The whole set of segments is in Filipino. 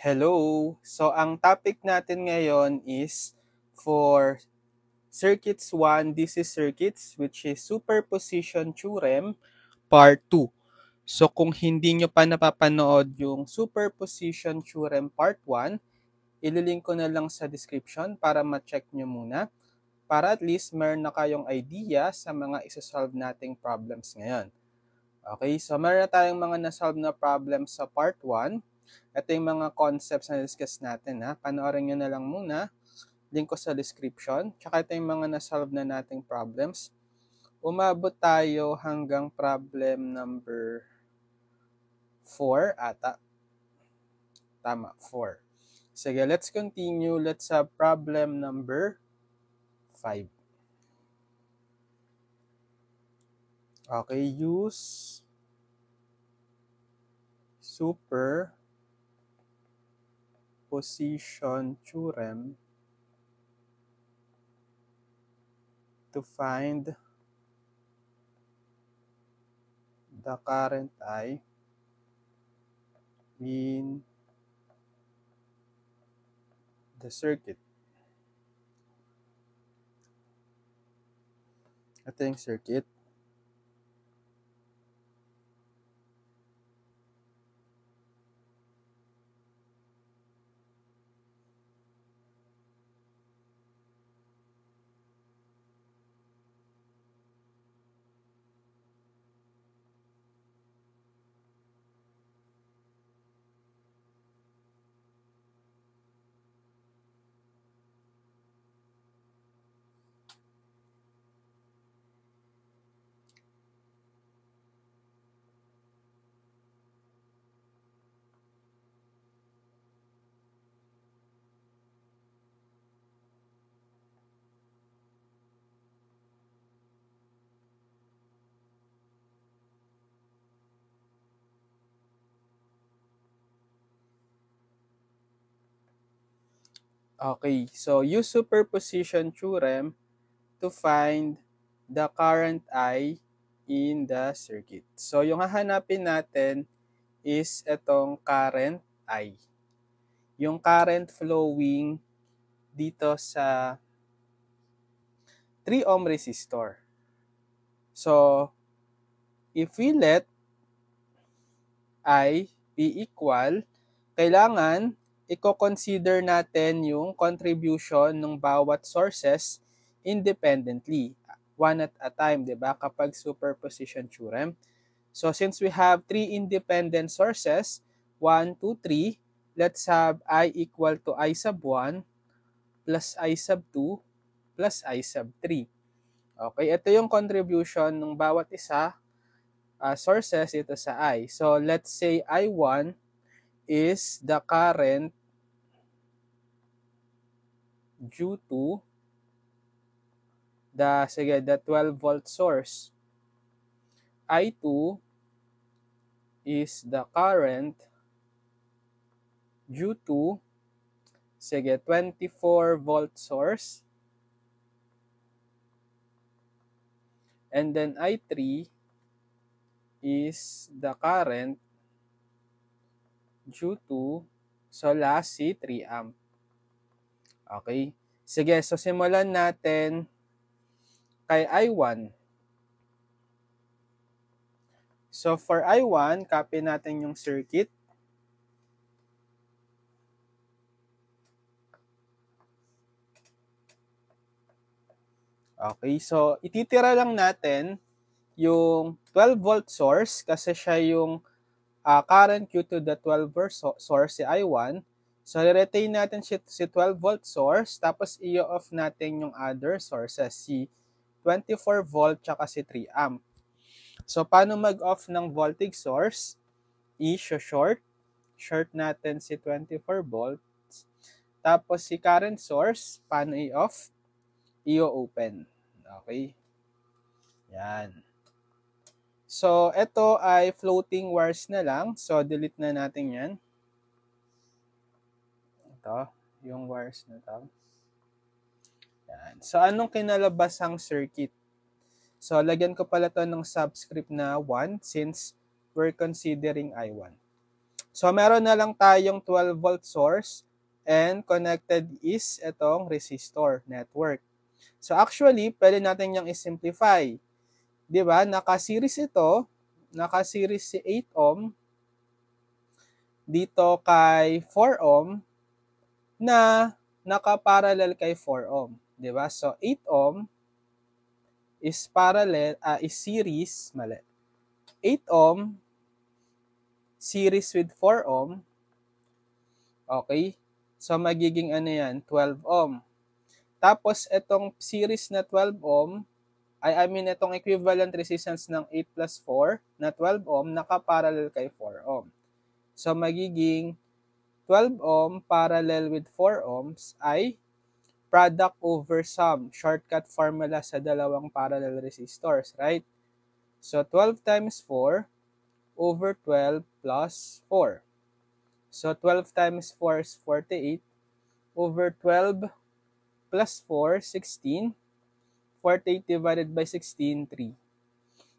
Hello! So, ang topic natin ngayon is for Circuits 1, DC circuits, which is Superposition Theorem, Part 2. So, kung hindi nyo pa napapanood yung Superposition Theorem Part 1, ililink ko na lang sa description para ma-check nyo muna, para at least meron na kayong idea sa mga isa-solve nating problems ngayon. Okay, so meron na tayong mga na-solve na problems sa Part 1. Ito yung mga concepts na discuss natin. Panoorin nyo na lang muna. Link ko sa description. Tsaka ito yung mga na-solve na nating problems. Umabot tayo hanggang problem number 4 ata. Tama, 4. Sige, let's continue. Let's have problem number 5. Okay, use superposition theorem to find the current I in the circuit. Ito yung circuit. Okay, so use superposition theorem to find the current I in the circuit. So yung hahanapin natin is itong current I. Yung current flowing dito sa 3 ohm resistor. So if we let I be equal, kailangan i-consider natin yung contribution ng bawat sources independently, one at a time, 'di ba? Kapag superposition theorem. So since we have 3 independent sources, 1, 2, 3, let's have I equal to I sub 1 plus I sub 2 plus I sub 3. Okay, ito yung contribution ng bawat isa sources ito sa I. So let's say I1 is the current due to the 12 volt source. I2 is the current due to 24 volt source. And then I3 is the current due to last si 3 amp. Okay. Sige, so simulan natin kay I1. So for I1, copy natin yung circuit. Okay, so ititira lang natin yung 12 volt source kasi siya yung current due to the 12 volt source, si I1. So, retain natin si 12 volt source, tapos i-off natin yung other sources, si 24 volt tsaka si 3 amp. So, paano mag-off ng voltage source? Short natin si 24 volts. Tapos si current source, paano i-off? I-open. Okay? Yan. So, ito ay floating wires na lang. So, delete na natin yan. Ito, yung wires na ito. Yan. So, anong kinalabas ang circuit? So, lagyan ko pala ito ng subscript na 1 since we're considering I1. So, meron na lang tayong 12 volt source and connected is itong resistor network. So, actually, pwede natin yung i-simplify. Diba? Naka-series ito. Naka-series si 8 ohm dito kay 4 ohm na naka-parallel kay 4 ohm. Diba? So, 8 ohm is parallel, is series, mali. 8 ohm series with 4 ohm. Okay? So, magiging ano yan? 12 ohm. Tapos, itong series na 12 ohm, itong equivalent resistance ng 8 plus 4 na 12 ohm, naka-parallel kay 4 ohm. So, magiging 12 ohm parallel with 4 ohms ay product over sum. Shortcut formula sa dalawang parallel resistors, right? So, 12 times 4 over 12 plus 4. So, 12 times 4 is 48 over 12 plus 4, 16. 48 divided by 16, 3.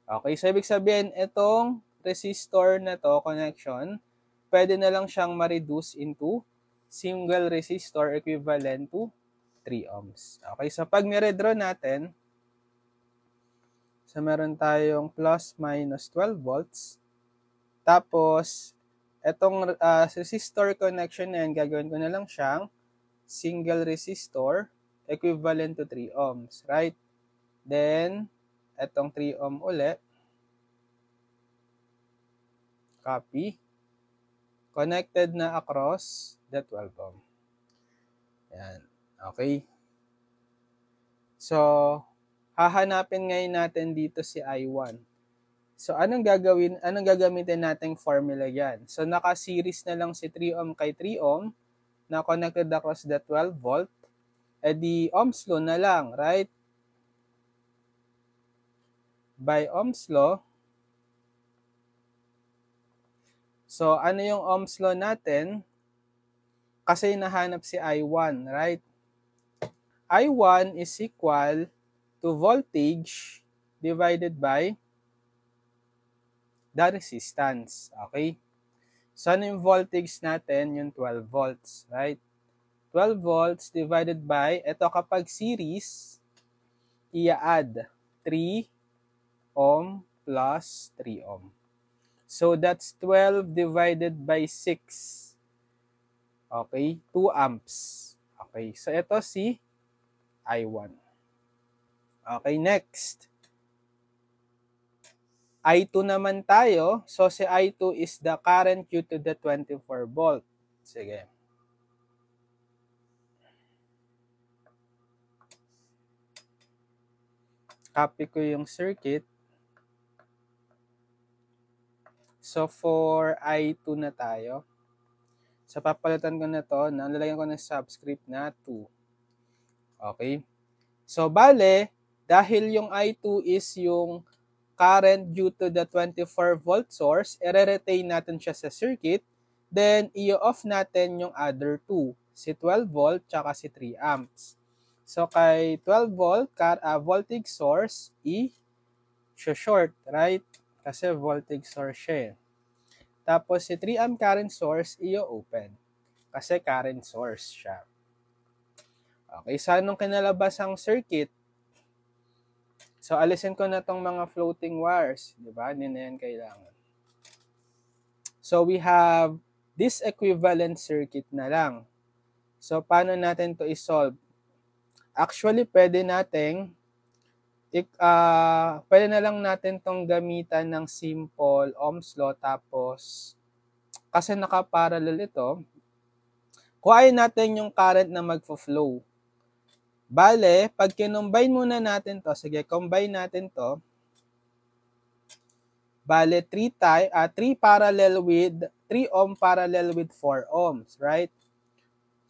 Okay, so ibig sabihin, itong resistor na to, connection, pwede na lang siyang ma-reduce into single resistor equivalent to 3 ohms. Okay, so pag niredraw natin, so meron tayong plus minus 12 volts. Tapos, itong resistor connection na yan, gagawin ko na lang siyang single resistor equivalent to 3 ohms, right? Then, itong 3 ohm ulit, copy, connected na across the 12 ohm. Yan. Okay. So, hahanapin ngayon natin dito si I1. So, anong gagamitin nating formula yan? So, naka-series na lang si 3 ohm kay 3 ohm na connected across the 12 volt. Eh di, Ohm's law na lang, right? By Ohm's law. So, ano yung Ohm's law natin? Kasi nahanap si I1, right? I1 is equal to voltage divided by the resistance. Okay? So, ano yung voltage natin? Yung 12 volts, right? 12 volts divided by, ito kapag series, i-add 3 ohm plus 3 ohm. So, that's 12 divided by 6. Okay? 2 amps. Okay? So, ito si I1. Okay, next. I2 naman tayo. So, si I2 is the current due to the 24 volt. Sige. Copy ko yung circuit. So, for I2 na tayo. So, papalitan ko na to. Nalalagyan ko ng subscript na 2. Okay? So, bale, dahil yung I2 is yung current due to the 24 volt source, i-retain natin siya sa circuit, then i-off natin yung other 2, si 12 volt tsaka si 3 amps. So, kay 12 volt voltage source, i-short, right? Kasi voltage source siya. Tapos, si 3 amp current source, i-open. Kasi current source siya. Okay, so anong kinalabas ang circuit? So, alisin ko na tong mga floating wires. Diba? Hindi na yan kailangan. So, we have this equivalent circuit na lang. So, paano natin to isolve? Actually, pwede na lang natin tong gamitan ng simple Ohm's law. Tapos, kasi naka-parallel ito, kuhain natin yung current na magfo-flow. Bale, pag kinombine muna natin to, sige, combine natin to. Bale, 3 ohm parallel with 4 ohms, right?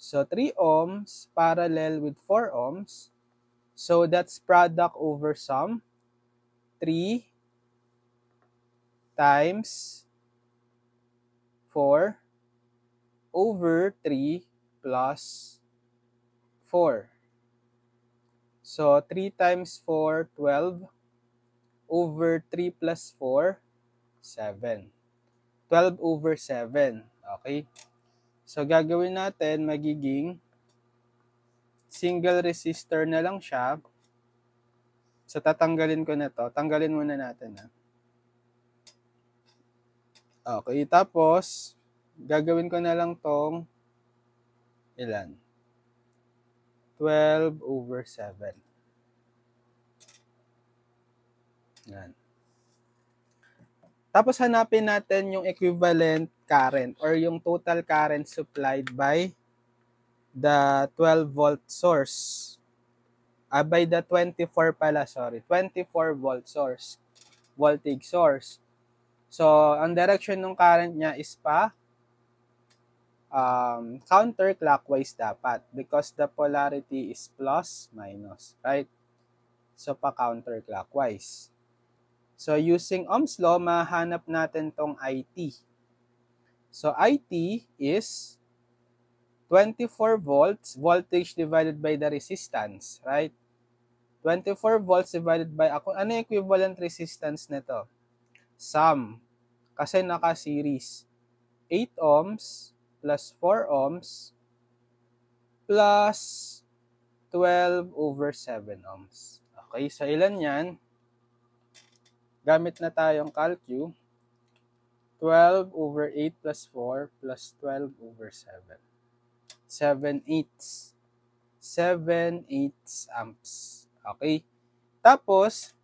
So, 3 ohms parallel with 4 ohms. So, that's product over sum. 3 times 4 over 3 plus 4. So, 3 times 4, 12. Over 3 plus 4, 7. 12 over 7. Okay? So, gagawin natin, magiging single resistor na lang siya. So, tatanggalin ko na to. Tanggalin muna natin. Okay, tapos, gagawin ko na lang tong ilan? 12/7. Yan. Tapos, hanapin natin yung equivalent current or yung total current supplied by the 12-volt source. By the 24 pala, sorry. 24-volt source. Voltage source. So, ang direction ng current niya is counterclockwise dapat because the polarity is plus, minus, right? So, counterclockwise. So, using Ohm's law, mahanap natin tong IT. So, IT is 24 volts, voltage divided by the resistance, right? 24 volts divided by, ano yung equivalent resistance nito? Sum. Kasi naka-series. 8 ohms plus 4 ohms plus 12/7 ohms. Okay, so ilan yan? Gamit na tayong calcu. 12/8 plus 4 plus 12/7. 7/8. 7/8 amps. Okay. Tapos,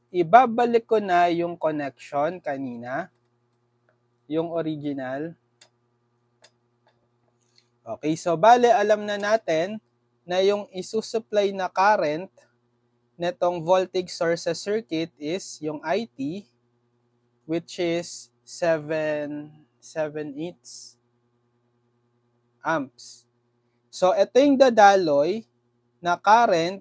ibabalik ko na yung connection kanina. Yung original. Okay, so bale alam na natin na yung isusupply na current netong voltage source sa circuit is yung IT, which is 7/8 amps. So ito yung dadaloy na current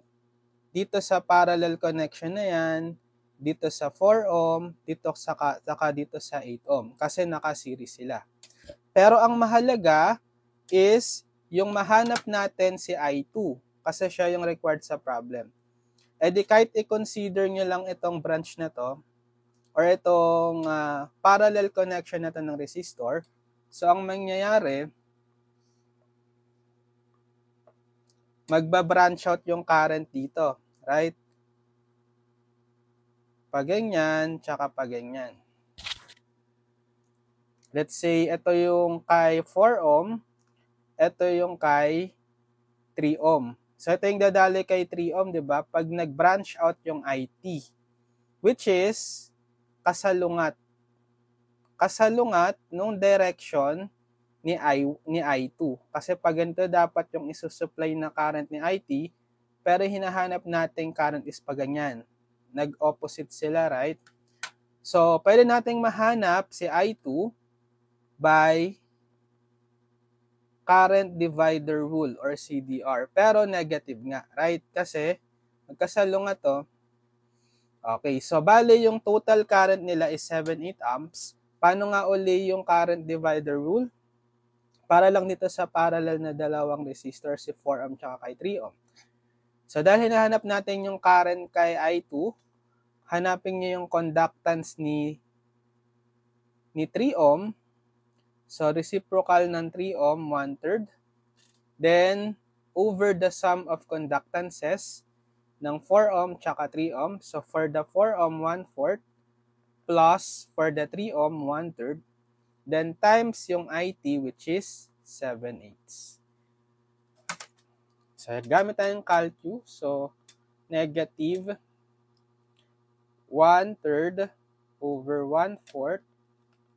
dito sa parallel connection na yan, dito sa 4 ohm, dito saka dito sa 8 ohm kasi naka-series sila. Pero ang mahalaga is yung mahanap natin si I2 kasi siya yung required sa problem. E di kahit i-consider nyo lang itong branch na to or itong parallel connection na to ng resistor. So ang mangyayari, magba-branch out yung current dito, right? Pag ganyan, tsaka pag ganyan. Let's say ito yung kay 4 ohm, ito yung kay 3 ohm. So ito yung dadali kay 3 ohm, 'di ba? Pag nag-branch out yung IT, which is kasalungat. Kasalungat nung direction ni I2. Kasi pag ganito dapat yung isusupply na current ni IT, pero hinahanap nating current is pag ganyan. Nag-opposite sila, right? So, pwede nating mahanap si I2 by current divider rule or CDR. Pero negative nga, right? Kasi magkasalungat to. Okay, so bale yung total current nila is 7/8 amps. Paano nga uli yung current divider rule? Para lang dito sa parallel na dalawang resistor, si 4 ohm tsaka kay 3 ohm. So dahil hinahanap natin yung current kay I2, hanapin niyo yung conductance ni 3 ohm. So reciprocal ng 3 ohm, 1/3. Then over the sum of conductances ng 4 ohm tsaka 3 ohm. So for the 4 ohm, 1/4 plus for the 3 ohm, 1/3. Then times yung IT, which is 7/8. So gamit tayong calcu. So negative 1/3 over 1/4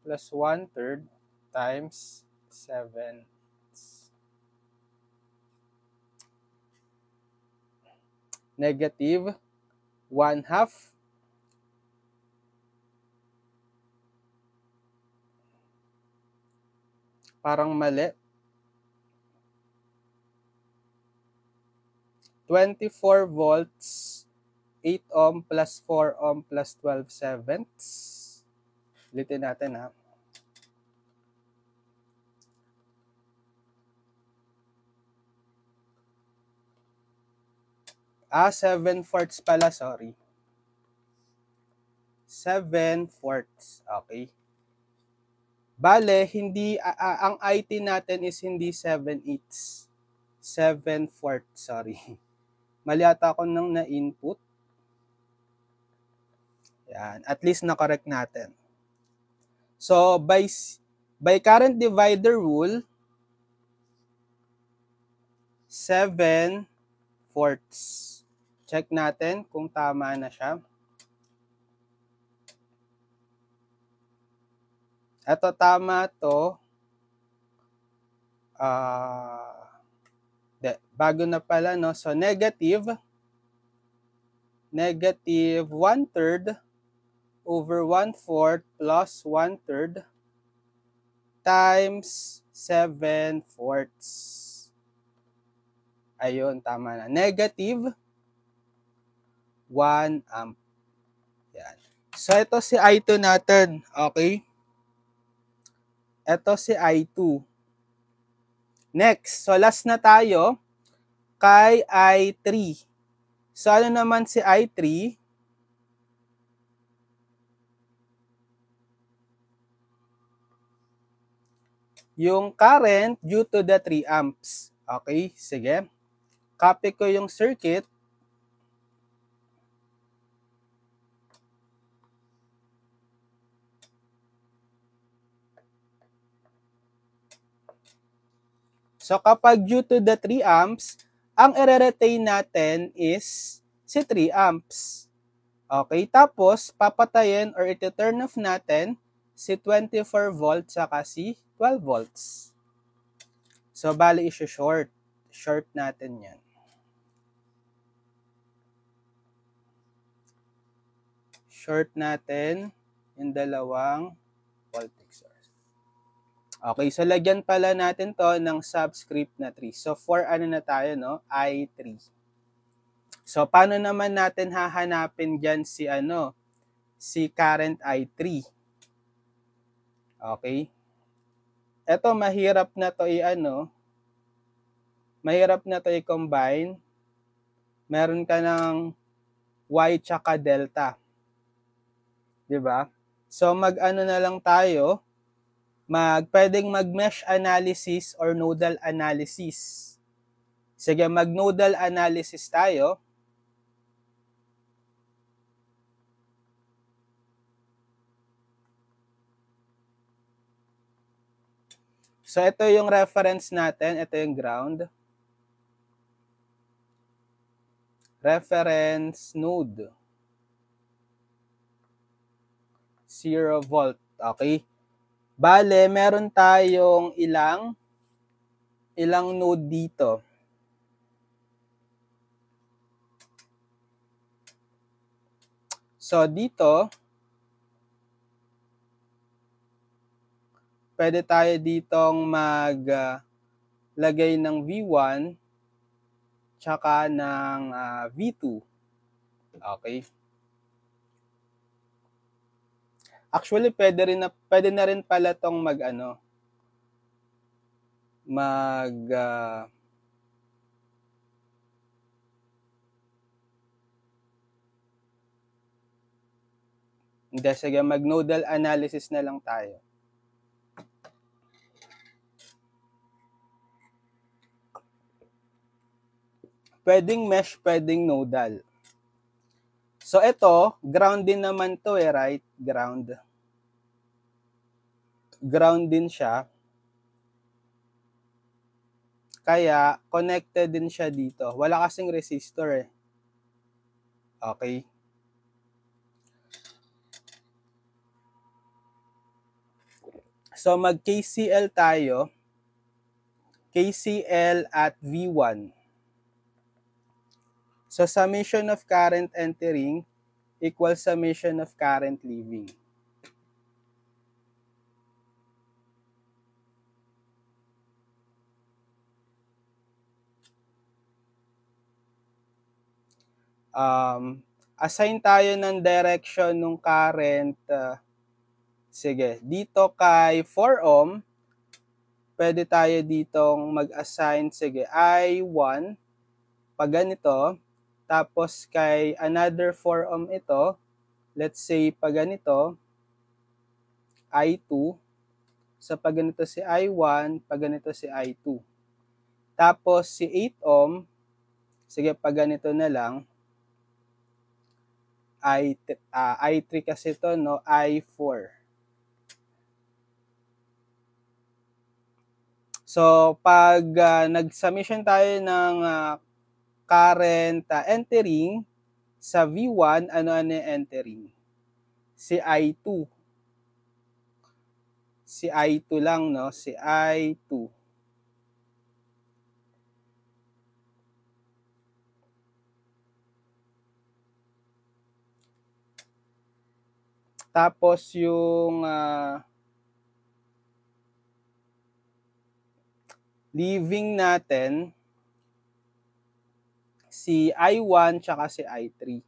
plus 1/3 times 7/8. Negative 1/2 parang mali. 24 volts, 8 ohm plus 4 ohm plus 12/7. Ulitin natin ha. 7/4 pala, sorry. 7/4, okay. Bale, hindi, ang IT natin is hindi 7/8. 7/4, sorry. Mali ata ako nang na-input. Yan, at least na-correct natin. So, by current divider rule, 7/4. Check natin kung tama na siya. Ito, tama to. Bago na pala, no? So, negative 1/3 over 1/4 plus 1/3 times 7/4. Ayun, tama na. Negative 1 amp. Yan. So, ito si I2 natin. Okay? Ito si I2. Next. So, last na tayo kay I3. So, ano naman si I3? Yung current due to the 3 amps. Okay? Sige. Copy ko yung circuit. So, kapag due to the 3 amps, ang i-retain natin is si 3 amps. Okay? Tapos, papatayin or iti-turn off natin si 24 volts saka si 12 volts. So, bali isi-short. Short natin yan. Short natin yung dalawang voltage source. Okay, so lagyan pala natin to ng subscript na 3. So, for ano na tayo, no? I3. So, paano naman natin hahanapin dyan si si current I3? Okay. Ito, mahirap na to mahirap na to i-combine. Meron ka ng Y tsaka delta. Diba? So, mag-ano na lang tayo, pwedeng mag-mesh analysis or nodal analysis. Sige, mag-nodal analysis tayo. So, ito yung reference natin. Ito yung ground. Reference node. 0 volt. Okay? Bale, meron tayong ilang node dito. So, dito, pwede tayo ditong maglagay ng V1 tsaka ng V2. Okay? Actually, pwede na rin pala tong hindi, sige, mag-nodal analysis na lang tayo. Pwedeng mesh, pwedeng nodal. So, ito, ground din naman to right? Ground. Ground din siya. Kaya, connected din siya dito. Wala kasing resistor eh. Okay? So, mag-KCL tayo. KCL at V1. So, summation of current entering equals summation of current leaving. Assign tayo ng direction ng current. Sige, dito kay 4 ohm, pwede tayo ditong mag-assign, sige, I1, pag ganito, tapos kay another 4 ohm ito, let's say pag ganito, I2, So, pag ganito si I1, pag ganito si I2. Tapos, si 8 ohm, sige, pag ganito na lang, I3 kasi to, no? I4. So, pag nag-submission tayo ng current entering sa V1, ano-ano yung entering? Si I2. Si I2 lang, no? Si I2. Tapos yung leaving natin, si I1 tsaka si I3.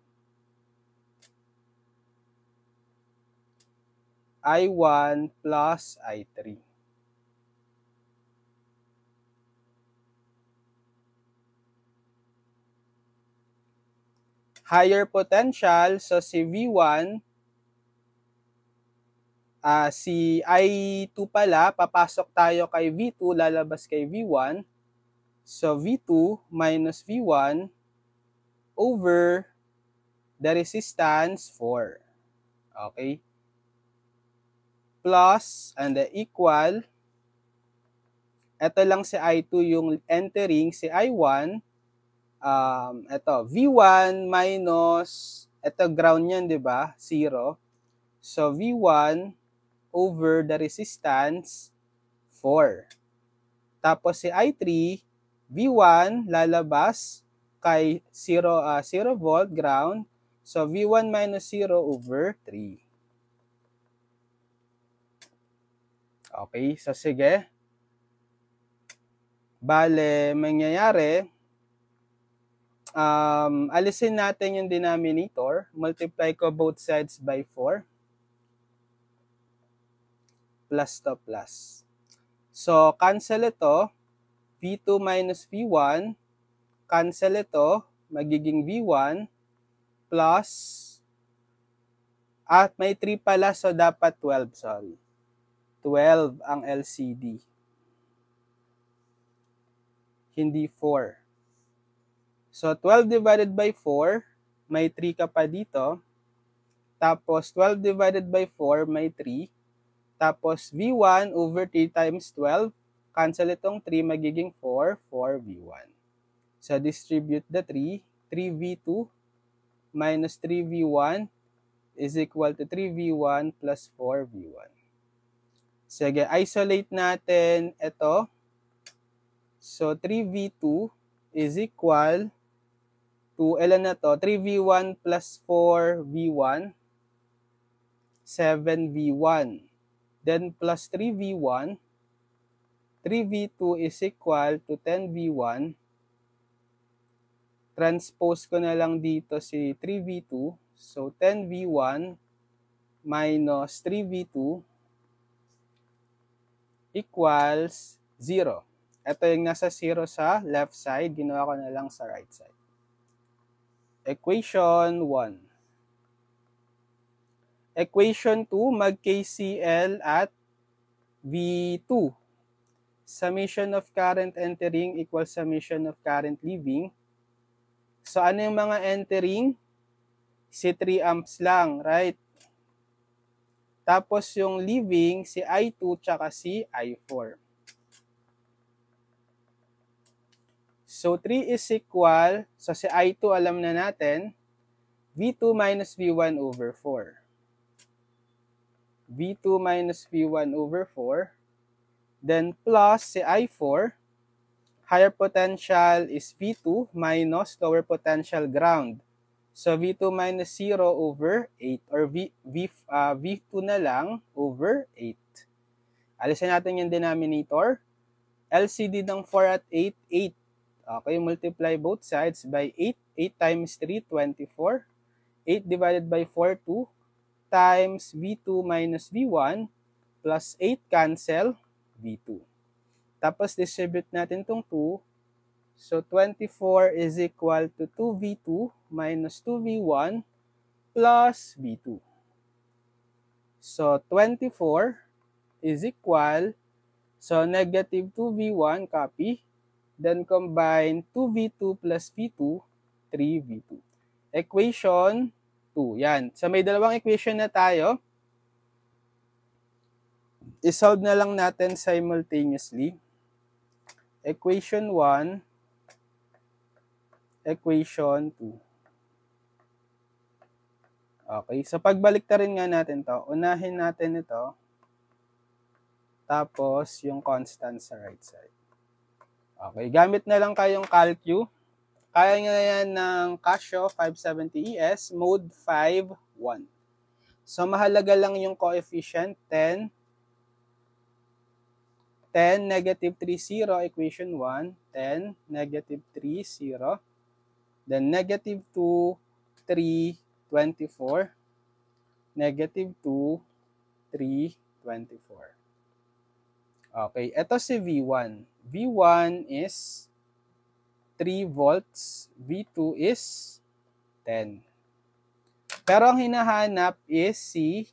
I1 plus I3. Higher potential, so si V1, si I2 pala, papasok tayo kay V2, lalabas kay V1. So V2 minus V1 over the resistance 4. Okay? Plus, and the equal, ito lang si I2 yung entering, si I1, ito, V1 minus, ito ground yan, di ba? 0. So, V1 over the resistance, 4. Tapos si I3, V1 lalabas kay 0 volt ground. So, V1 minus 0 over 3. Okay, so sige. Bale, mangyayari, alisin natin yung denominator. Multiply ko both sides by 4. Plus to plus. So, cancel ito. V2 minus V1. Cancel ito. Magiging V1 plus, at may 3 pala, so dapat 12, sorry. 12 ang LCD. Hindi 4. So, 12 divided by 4, may 3 ka pa dito. Tapos, 12 divided by 4, may 3. Tapos, V1 over 3 times 12. Cancel itong 3, magiging 4, 4V1. So, distribute the 3. 3V2 minus 3V1 is equal to 3V1 plus 4V1. Sige, isolate natin ito. So, 3V2 is equal to, ilan na to? 3V1 plus 4V1, 7V1. Then, plus 3V1, 3V2 is equal to 10V1. Transpose ko na lang dito si 3V2. So, 10V1 minus 3V2 equals 0. Ito yung nasa 0 sa left side. Ginawa ko na lang sa right side. Equation 1. Equation 2, mag-KCL at V2. Summation of current entering equals summation of current leaving. So, ano yung mga entering? Si 3 amps lang, right? Tapos yung leaving, si I2 tsaka si I4. So, 3 is equal, so si I2 alam na natin, V2 minus V1 over 4. V2 minus V1 over 4. Then, plus si I4, higher potential is V2 minus lower potential ground. So, V2 minus 0 over 8 or V2 na lang over 8. Alisin natin yung denominator. LCD ng 4 at 8, 8. Okay, multiply both sides by 8. 8 times 3, 24. 8 divided by 4, 2. Times V2 minus V1 plus 8 cancel V2. Tapos distribute natin itong 2. So, 24 is equal to 2V2 minus 2V1 plus V2. So, 24 is equal, so negative 2V1, copy, then combine 2V2 plus V2, 3V2. Equation 2. Yan. So may dalawang equation na tayo. I-solve na lang natin simultaneously. Equation 1, equation 2. Okay, so pagbalik na rin nga natin to, unahin natin ito, tapos yung constant sa right side. Okay, gamit na lang kayong calcu. Kaya nga yan ng Casio 570ES, mode 5.1. So mahalaga lang yung coefficient, 10, negative 3, 0, equation 1, 10, negative 3, 0, then negative 2, 3, 24, negative 2, 3, 24. Okay, ito si V1. V1 is 3 volts, V2 is 10. Pero ang hinahanap is si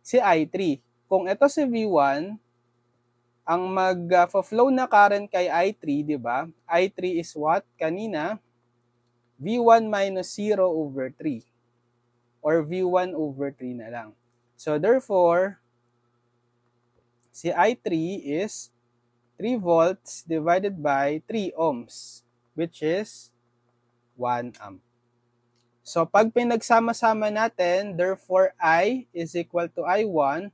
I3. Kung ito si V1, ang mag-flow na current kay I3, di ba? I3 is what? Kanina, V1 minus 0 over 3. Or V1 over 3 na lang. So therefore, si I3 is 3 volts divided by 3 ohms, which is 1 amp. So pag pinagsama-sama natin, therefore I is equal to I1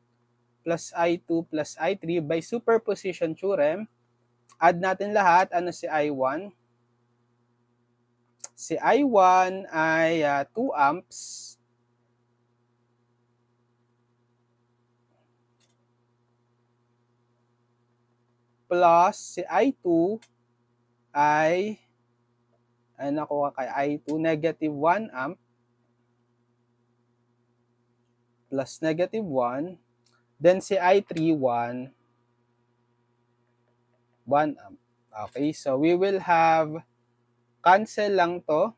plus I2 plus I3 by superposition theorem. Add natin lahat. Ano si I1? Si I1 ay 2 amps plus si I2 ay nakuha kay I2 negative 1 amp plus negative 1. Then si I3 1 amp. Okay, so we will have cancel lang to.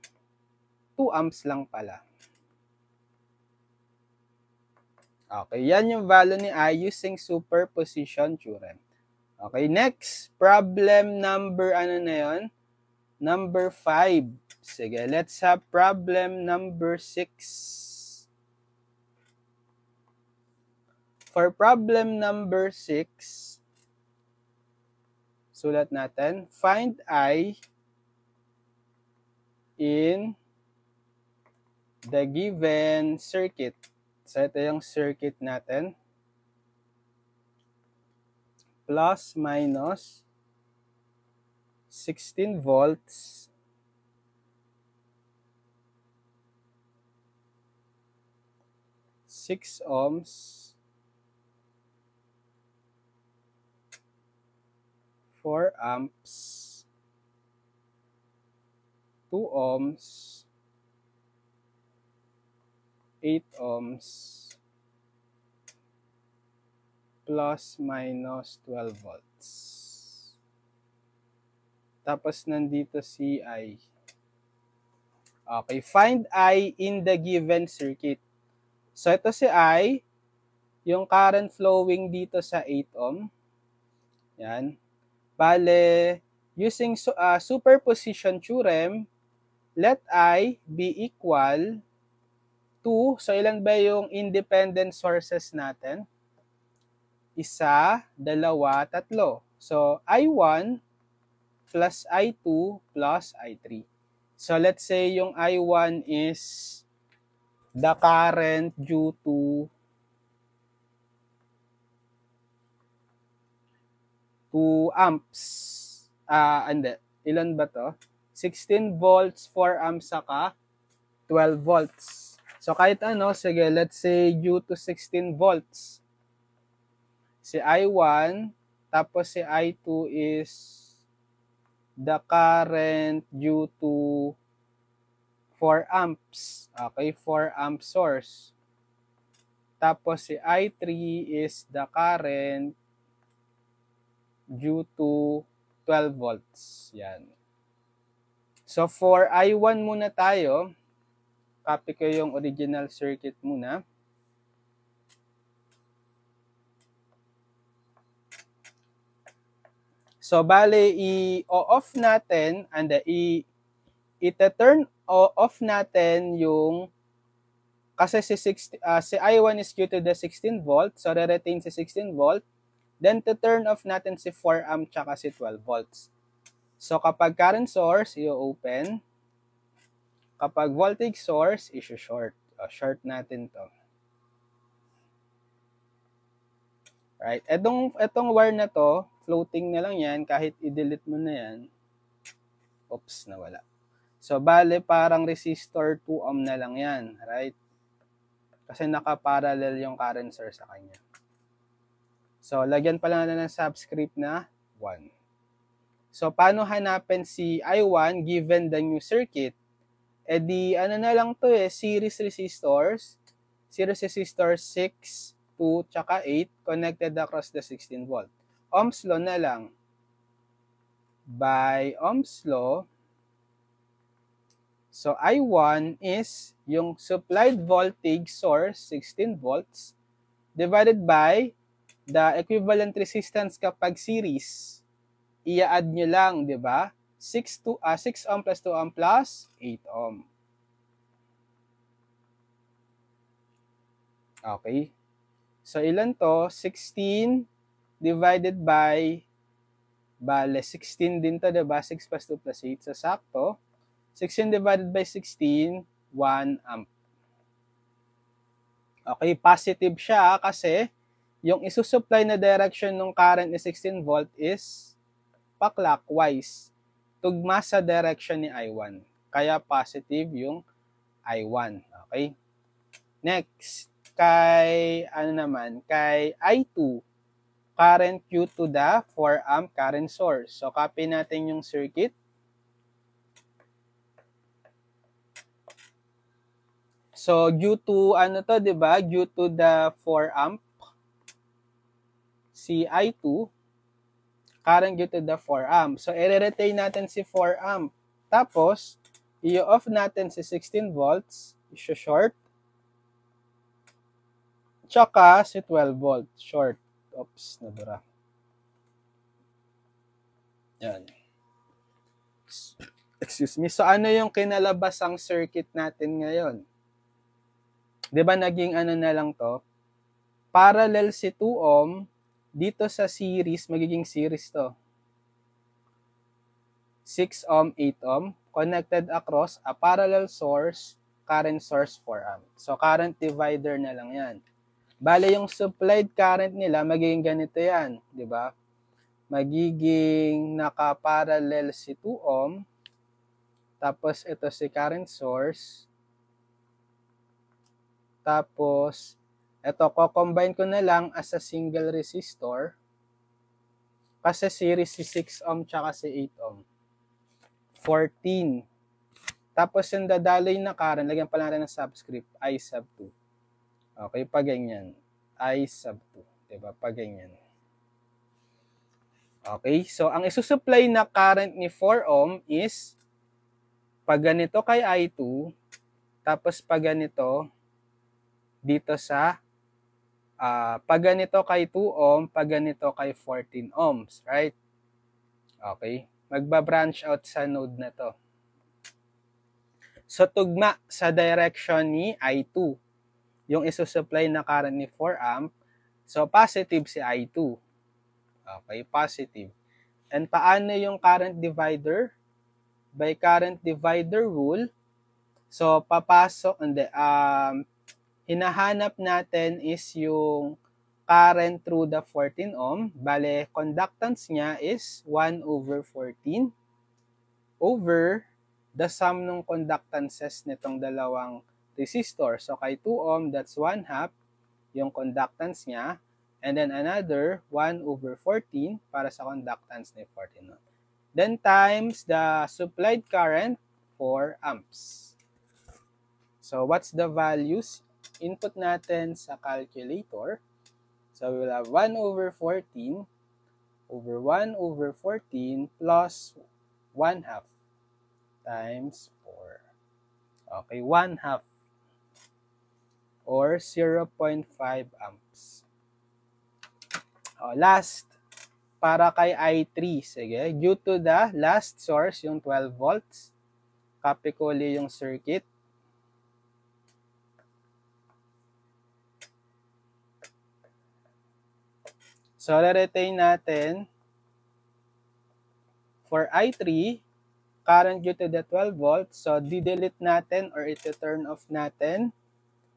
2 amps lang pala. Okay, yan yung value ni I using superposition theorem. Okay, next, problem number, ano na yun? Number 5. Sige, let's have problem number 6. For problem number 6, sulat natin, find I in the given circuit. So, ito yung circuit natin. Plus, minus, 16 volts, 6 ohms, 4 amps, 2 ohms, 8 ohms, plus minus 12 volts. Tapos nandito si I. Okay, find I in the given circuit. So ito si I, yung current flowing dito sa 8 ohm. Yan. Bale, using superposition theorem, let I be equal to, so ilan ba yung independent sources natin? 1, 2, 3. So, I1 plus I2 plus I3. So, let's say yung I1 is the current due to 2 amps. Hindi. Ilan ba to? 16 volts, 4 amps, saka 12 volts. So, kahit ano, sige, let's say due to 16 volts. Si I1, tapos si I2 is the current due to 4 amps. Okay, 4 amp source. Tapos si I3 is the current due to 12 volts. Yan. So, for I1 muna tayo. Copy ko yung original circuit muna. So, bale, i-off natin, and i-turn off natin yung, kasi si I1 is due to the 16 volt, so re-retain si 16 volt, then to turn off natin si 4 amp tsaka si 12 volts. So, kapag current source, i-open. Kapag voltage source, i-short. Short natin to. Right? Etong wire na to, floating na lang yan, kahit i-delete mo na yan. Oops, nawala. So, bale, parang resistor 2 ohm na lang yan. Right? Kasi naka-parallel yung current source sa kanya. So, lagyan pa lang na ng subscript na 1. So, paano hanapin si I1 given the new circuit? Eh di, ano na lang to series resistors. Series resistors 6, 2, tsaka 8 connected across the 16 volt. Ohm's law na lang. By Ohm's law, so I1 is yung supplied voltage source, 16 volts, divided by the equivalent resistance kapag series. I-add nyo lang, di ba? 6 ohm plus 2 ohm plus 8 ohm. Okay. So, ilan to? 16 divided by, bale, 16 din to, diba? 6 plus 2 plus 8. So, sakto. 16 divided by 16, 1 amp. Okay, positive siya kasi yung isusupply na direction ng current ni 16 volt is pa-clockwise. Tugma sa direction ni I1. Kaya positive yung I1. Okay? Next, kay I2, current due to the 4 amp current source. So, copy natin yung circuit. So, due to, diba? Due to the 4 amp, si I2, current due to the 4 amp. So, i-retain natin si 4 amp. Tapos, i-off natin si 16 volts, i-short. Tsaka si 12 volt, short. Oops, nabura. Yan. Excuse me. So, ano yung kinalabasang circuit natin ngayon? Diba naging na lang to? Parallel si 2 ohm, dito sa series, magiging series to. 6 ohm, 8 ohm, connected across a parallel source, current source 4 amp. So, current divider na lang yan. Bale, yung supplied current nila, magiging ganito yan, di ba? Magiging naka-parallel si 2 ohm, tapos ito si current source, tapos ito, ko-combine ko na lang as a single resistor, kasi series si 6 ohm tsaka si 8 ohm. 14. Tapos yung dadaloy na current, lagyan pa lang rin ng subscript, I sub 2. Okay, pag ganyan. I sub 2. Diba? Pag ganyan. Okay, so ang isusupply na current ni 4 ohm is pag ganito kay I2, tapos pag ganito dito sa pag ganito kay 2 ohm, pag ganito kay 14 ohms, right? Okay, magba-branch out sa node na to. So, tugma sa direction ni I2. Yung isusupply na current ni 4 amp. So, positive si I2. Okay, positive. And paano yung current divider? By current divider rule. So, papasok, hinahanap natin is yung current through the 14 ohm. Bale, conductance niya is 1 over 14 over the sum ng conductances nitong dalawang resistor. So, kay 2 ohm, that's 1/2 yung conductance niya. And then another 1 over 14 para sa conductance ni 14 ohm. Then times the supplied current, 4 amps. So, what's the values? Input natin sa calculator. So, we will have 1 over 14 over 1 over 14 plus 1/2 times 4. Okay, 1/2 or 0.5 amps. Last, para kay I3. Sige, due to the last source, yung 12 volts. Copy ko ulit yung circuit. So, re-retain natin for I3, current due to the 12 volts. So, di-delete natin or ito-turn off natin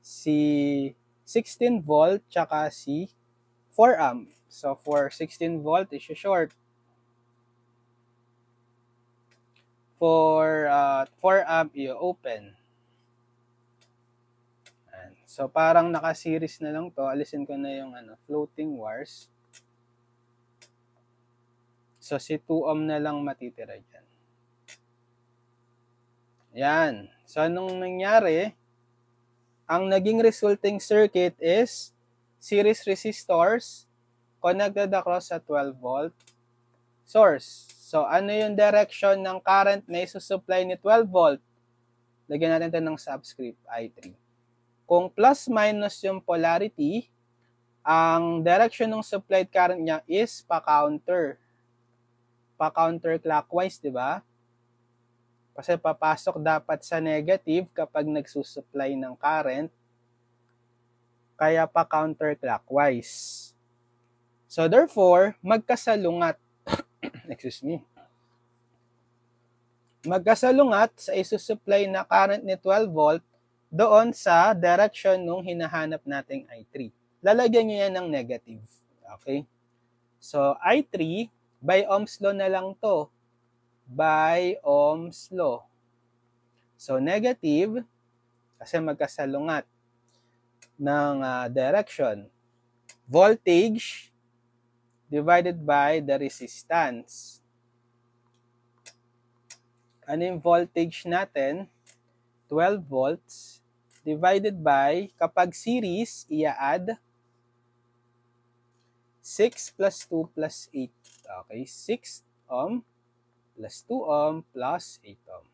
si 16 volt tsaka si 4 amp. So, for 16 volt, is-short. For 4 amp, i-open. So, parang naka-series na lang to. Alisin ko na yung floating wires. So, si 2 ohm na lang matitira dyan. Yan. So, anong nangyari? Ang naging resulting circuit is series resistors connected across a 12 volt source. So, ano yung direction ng current na isusupply ni 12 volt? Lagyan natin ito ng subscript, I3. Kung plus minus yung polarity, ang direction ng supplied current niya is pa-counter. Pa-counterclockwise, di ba? Kasi papasok dapat sa negative kapag nagsusupply ng current. Kaya pa-counterclockwise. So therefore, magkasalungat. Excuse me. Magkasalungat sa isusupply na current ni 12 volt doon sa direction nung hinahanap nating I3. Lalagyan nyo yan ng negative. Okay? So I3, by Ohm's law na lang to. By Ohm's law. So negative, kasi magkasalungat ng direction. Voltage divided by the resistance. Ano yung voltage natin? 12 volts divided by, kapag series, i-add 6 plus 2 plus 8. Okay, 6 ohm plus 2 ohm plus 8 ohm.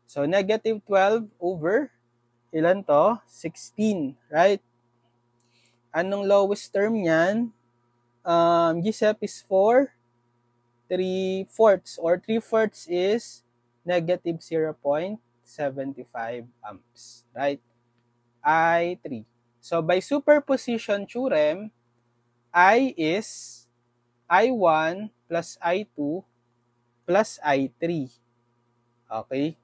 So, negative 12 over, ilan to? 16, right? Anong lowest term niyan? GSEP is 4, 3/4, or 3/4 is negative 0.75 amps, right? I3. So, by superposition theorem, I is I1 plus I2 plus I3. Okay?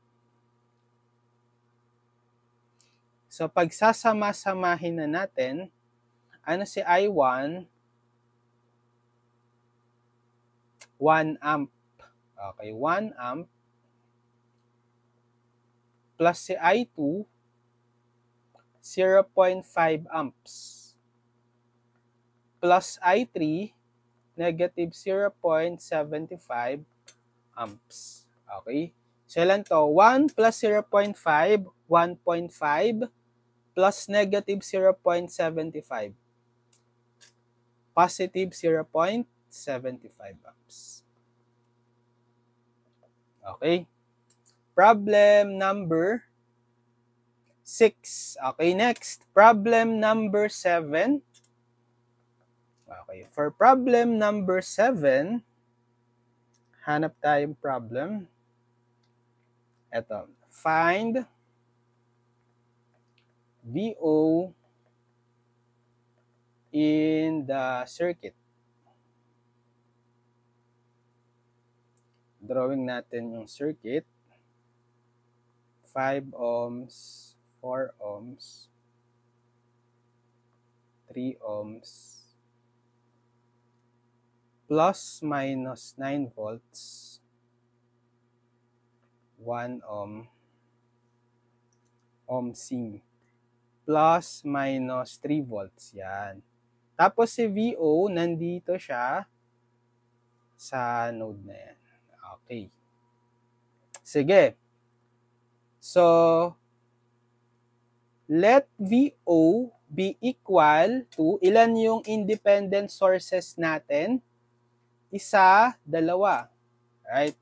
So, pag sasama-samahin na natin, ano si I1? 1 amp. Okay, 1 amp plus si I2, 0.5 amps. Plus I3, negative 0.75 amps. Okay? So, ilan to? 1 plus 0.5, 1.5 plus negative 0.75. Positive 0.75 amps. Okay? Problem number 6. Okay, next. Problem number 7. Okay, for problem number 7, hanap tayong problem. Ito. Find VO in the circuit. Drawing natin yung circuit. 5 ohms, 4 ohms, 3 ohms, plus minus 9 volts, 1 ohm, ohmsing, plus minus 3 volts. Yan. Tapos si VO, nandito siya sa node na yan. Okay. Sige. So, let VO be equal to, ilan yung independent sources natin? Isa, dalawa. Right?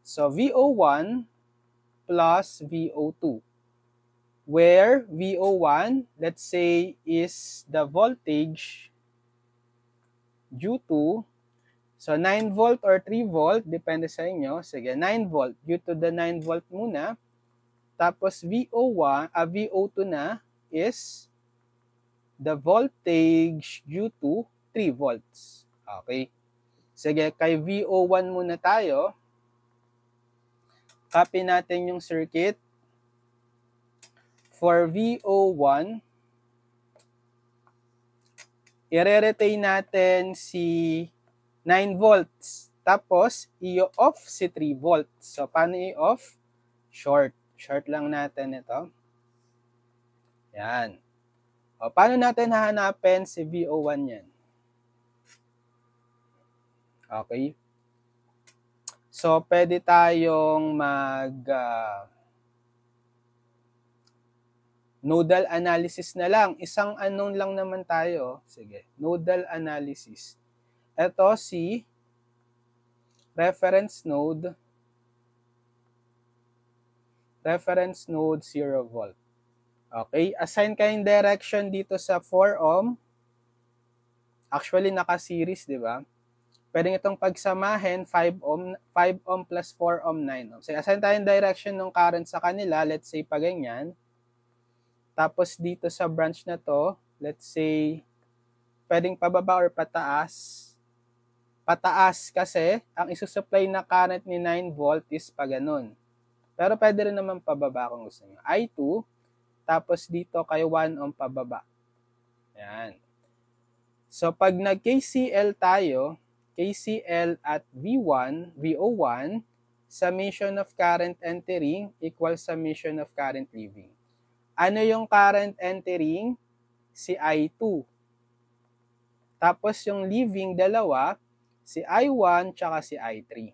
So, VO1 plus VO2. Where VO1, let's say, is the voltage due to So, 9 volt or 3 volt, depende sa inyo. Sige, 9 volt. Due to the 9 volt muna. Tapos, VO2 na is the voltage due to 3 volts. Okay. Sige, kay VO1 muna tayo. Copy natin yung circuit. For VO1, i-retain natin si 9 volts. Tapos, i-off si 3 volts. So, paano i-off? Short. Short lang natin ito. Yan. O, paano natin hahanapin si VO1 yan? Okay. So, pwede tayong nodal analysis na lang. Isang unknown lang naman tayo. Sige, nodal analysis. Ito si reference node 0 volt. Okay, assign kayong direction dito sa 4 ohm. Actually, naka-series, di ba? Pwede itong pagsamahin, 5 ohm plus 4 ohm, 9 ohm. So, assign tayong direction ng current sa kanila. Let's say, pa ganyan. Tapos, dito sa branch na to, let's say, pwedeng pababa or pataas. Pataas kasi, ang isusupply na current ni 9 volt is pa ganun. Pero pwede rin naman pababa kung gusto nyo. I2, tapos dito kay 1 ohm pababa. Yan. So, pag nag-KCL tayo, KCL at VO1, summation of current entering equals summation of current leaving. Ano yung current entering? Si I2. Tapos yung leaving, dalawa, si I1 tsaka si I3.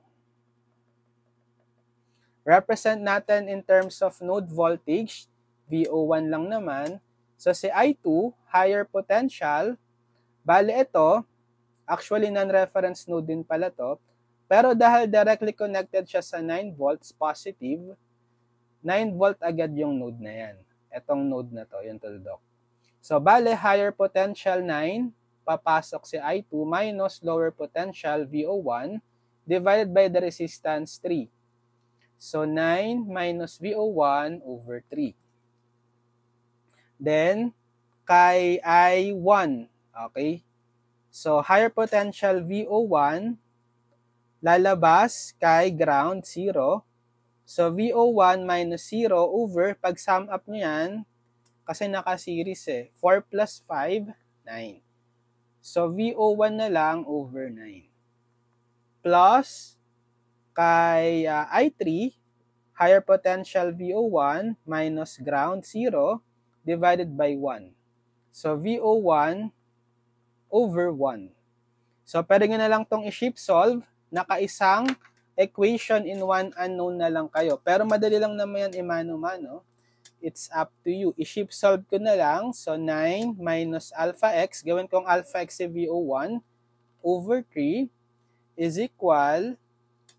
Represent natin in terms of node voltage, VO1 lang naman. So si I2, higher potential. Bale ito, actually non-reference node din pala to. Pero dahil directly connected siya sa 9 volts positive, 9 volt agad yung node na yan. Etong node na to, yung tuldok. So bale, higher potential 9, papasok si I2 minus lower potential VO1 divided by the resistance 3. So 9 minus VO1 over 3. Then, kay I1, okay? So, higher potential VO1, lalabas kay ground 0. So, VO1 minus 0 over, pag sum up nyo yan, kasi naka-series 4 plus 5, 9. So, VO1 na lang over 9. Plus, kay I3, higher potential VO1 minus ground 0 divided by 1. So, VO1 over 1. So, pwede nyo na lang itong i-shift solve. Nakaisang equation in one unknown na lang kayo. Pero madali lang naman yan imano-mano. It's up to you. I-shift solve ko na lang. So, 9 minus alpha x. Gawin kong alpha x si VO1 over 3 is equal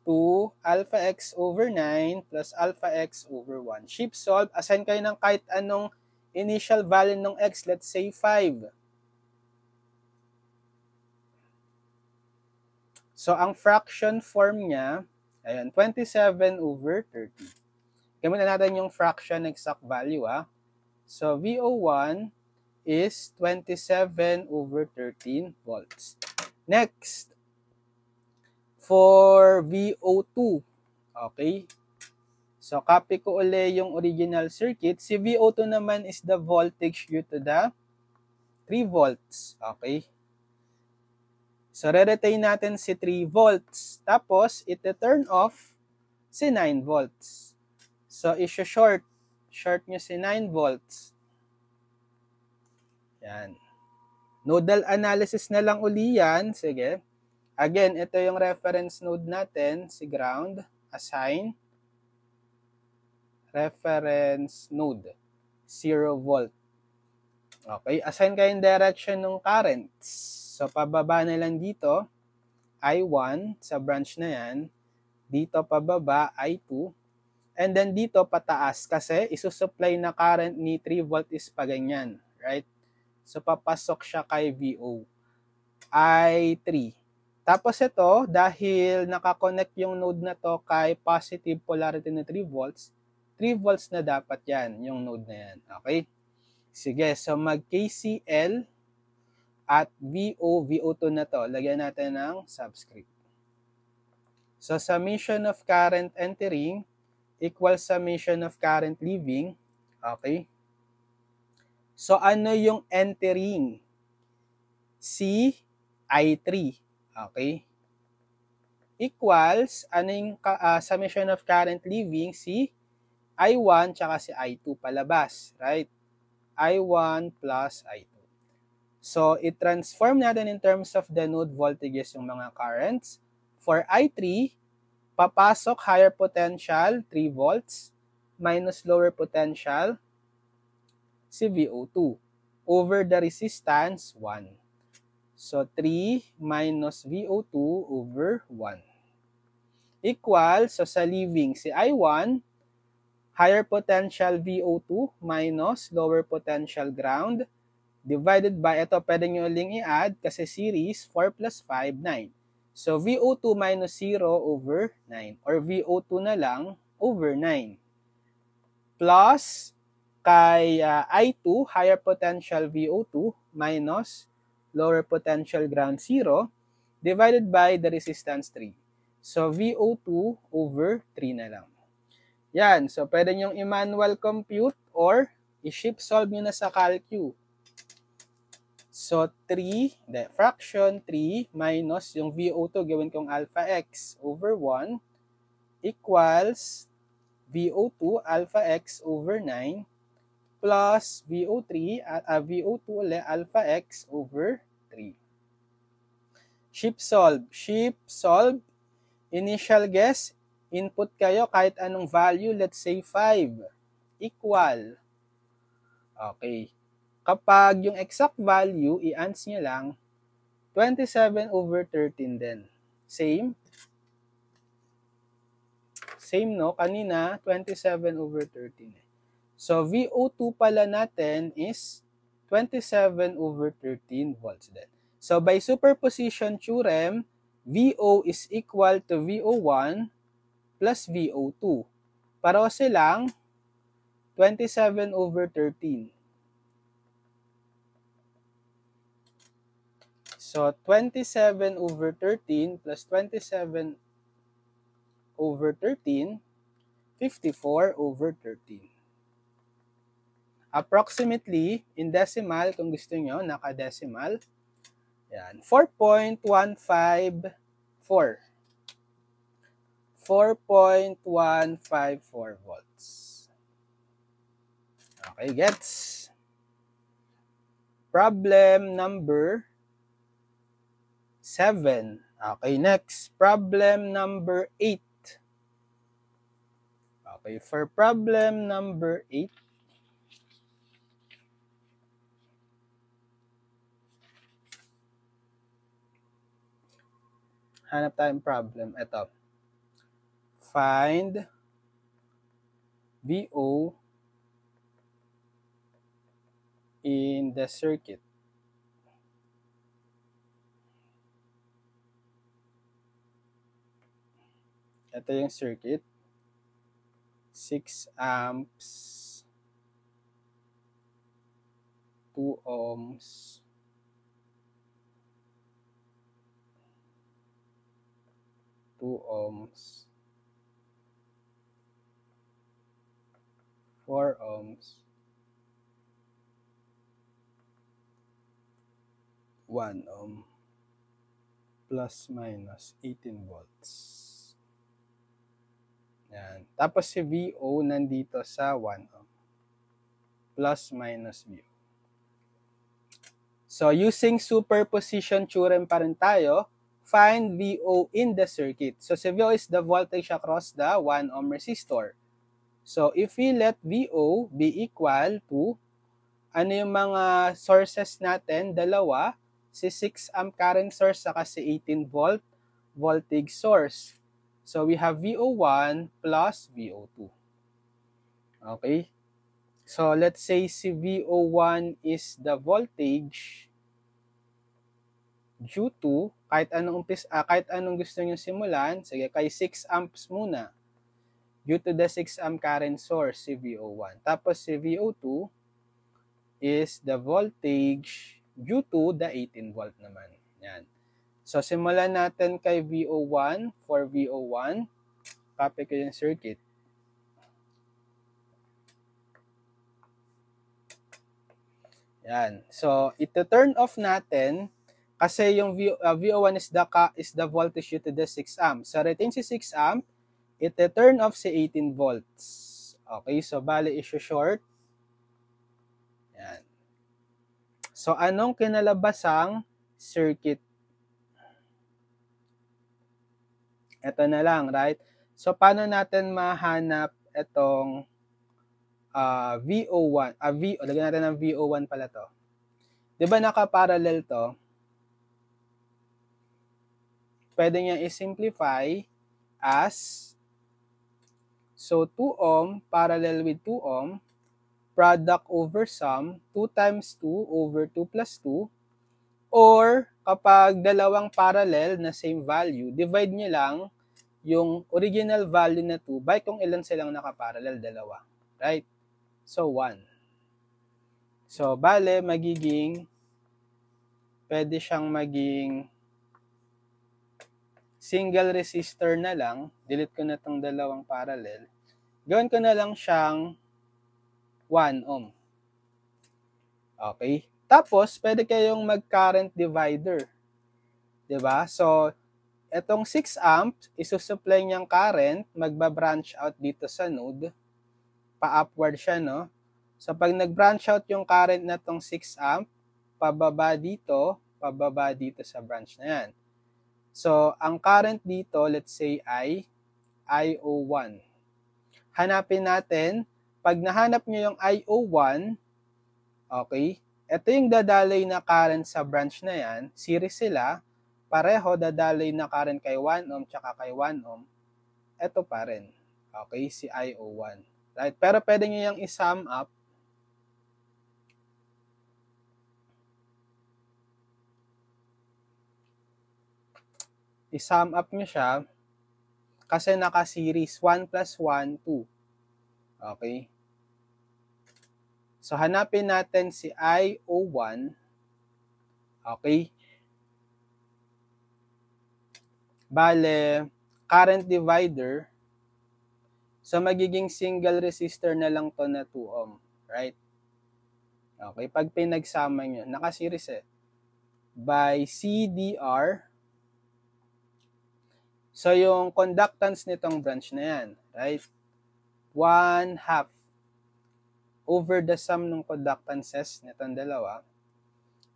to alpha x over 9 plus alpha x over 1. Shift solve. Assign kayo ng kahit anong initial value ng x. Let's say 5. So, ang fraction form niya, ayan, 27 over 30. Gamitin natin yung fraction exact value, So, VO1 is 27 over 13 volts. Next, for VO2, okay? So, copy ko ulit yung original circuit. Si VO2 naman is the voltage due to the 3 volts, okay? So, re-retain natin si 3 volts. Tapos, ite-turn off si 9 volts. So, i-short. Short nyo si 9 volts. Yan. Nodal analysis na lang uli yan. Sige. Again, ito yung reference node natin, si ground. Assign. Reference node. 0 volt. Okay. Assign kayong direction ng currents. So, pababa na lang dito, I1 sa branch na yan. Dito pababa, I2. And then dito pataas kasi isusupply na current ni 3 volt is pa ganyan. Right? So, papasok siya kay VO. I3. Tapos ito, dahil nakakonect yung node na to kay positive polarity na 3 volts, 3 volts na dapat yan, yung node na yan. Okay? Sige, so mag-KCL at VO2 na to. Lagyan natin ng subscript. So, summation of current entering equals summation of current leaving. Okay? So, ano yung entering? C, I3. Okay? Equals, ano yung summation of current leaving? Si I1 tsaka si I2 palabas. Right? I1 plus I2. So, i-transform natin in terms of the node voltages yung mga currents. For I3, papasok higher potential, 3 volts, minus lower potential, si VO2, over the resistance, 1. So, 3 minus VO2 over 1. Equal, so sa leaving, si I1, higher potential VO2 minus lower potential ground, divided by, ito pwede nyo uling i-add kasi series, 4 plus 5, 9. So, VO2 minus 0 over 9. Or VO2 na lang over 9. Plus, kay I2, higher potential VO2 minus lower potential ground 0, divided by the resistance 3. So, VO2 over 3 na lang. Yan. So, pwede nyong i-manual compute or i-shift solve nyo na sa calcu. So, 3, fraction 3 minus yung VO2, gawin kong alpha x over 1 equals VO2 alpha x over 9 plus VO2 ulit alpha x over 3. Shift solve. Initial guess, input kayo kahit anong value, let's say 5. Equal. Okay. Kapag yung exact value, i-ans nyo lang, 27 over 13 din. Same, no? Kanina, 27 over 13. So, VO2 pala natin is 27 over 13 volts din. So, by superposition theorem, VO is equal to VO1 plus VO2. Pareho silang 27 over 13. So, 27 over 13 plus 27 over 13, 54 over 13. Approximately, in decimal, kung gusto nyo, naka-decimal, yan, 4.154. 4.154 volts. Okay, gets? Problem number 7. Okay, next. Problem number 8. Okay, for problem number 8, hanap tayong problem. Ito. Find VO in the circuit. Ito yung circuit. 6 amps, 2 ohms, 4 ohms, 1 ohm, plus minus 18 volts. Yan. Tapos si VO nandito sa 1 ohm. Plus minus VO. So, using superposition theorem pa rin tayo, find VO in the circuit. So, si VO is the voltage across the 1 ohm resistor. So, if we let VO be equal to, ano yung mga sources natin? Dalawa, si 6 amp current source saka si 18 volt voltage source. So, we have VO1 plus VO2. Okay? So, let's say si VO1 is the voltage due to, kahit anong gusto niyo simulan, sige, kay 6 amps muna. Due to the 6 amp current source, si VO1. Tapos si VO2 is the voltage due to the 18 volt naman. Yan. So, simulan natin kay VO1. For VO1, copy ko yung circuit. Yan. So, ito turn off natin kasi yung VO1 is the voltage due to the 6 amp. So, retain si 6 amp, ito turn off si 18 volts. Okay, so bali issue short. Yan. So, anong kinalabasang circuit? Ito na lang, right? So, paano natin mahanap itong VO1? Lagyan natin ng VO1 pala to. Di ba naka-parallel to? Pwede niya i-simplify as, so 2 ohm parallel with 2 ohm, product over sum, 2 times 2 over 2 plus 2, or kapag dalawang parallel na same value, divide nyo lang yung original value na 2 by kung ilan silang nakaparallel, dalawa. Right? So, 1. So, bale, pwede siyang maging single resistor na lang. Delete ko na itong dalawang parallel. Gawin ko na lang siyang 1 ohm. Okay? Tapos, pwede kayong mag-current divider. Diba? So, etong 6 amps, isusupply niyang current, magba-branch out dito sa node. Pa-upward siya, no? So, pag nag-branch out yung current na tong 6 amp, pababa dito sa branch na yan. So, ang current dito, let's say IO1. Hanapin natin, pag nahanap nyo yung IO1, okay, ito yung dadaloy na current sa branch na yan, series sila, pareho dadaloy na current kay 1 ohm tsaka kay 1 ohm, ito pa rin. Okay, si IO1. Right? Pero pwede nyo yung i-sum up. I-sum up nyo siya kasi naka-series 1 plus 1, 2. Okay? So, hanapin natin si IO1. Okay? Bale, current divider. So, magiging single resistor na lang to na 2 ohm. Right? Okay? Pag pinagsama nyo, naka-series by CDR. So, yung conductance nitong branch na yan, right? 1/2 over the sum ng conductances nitong dalawa.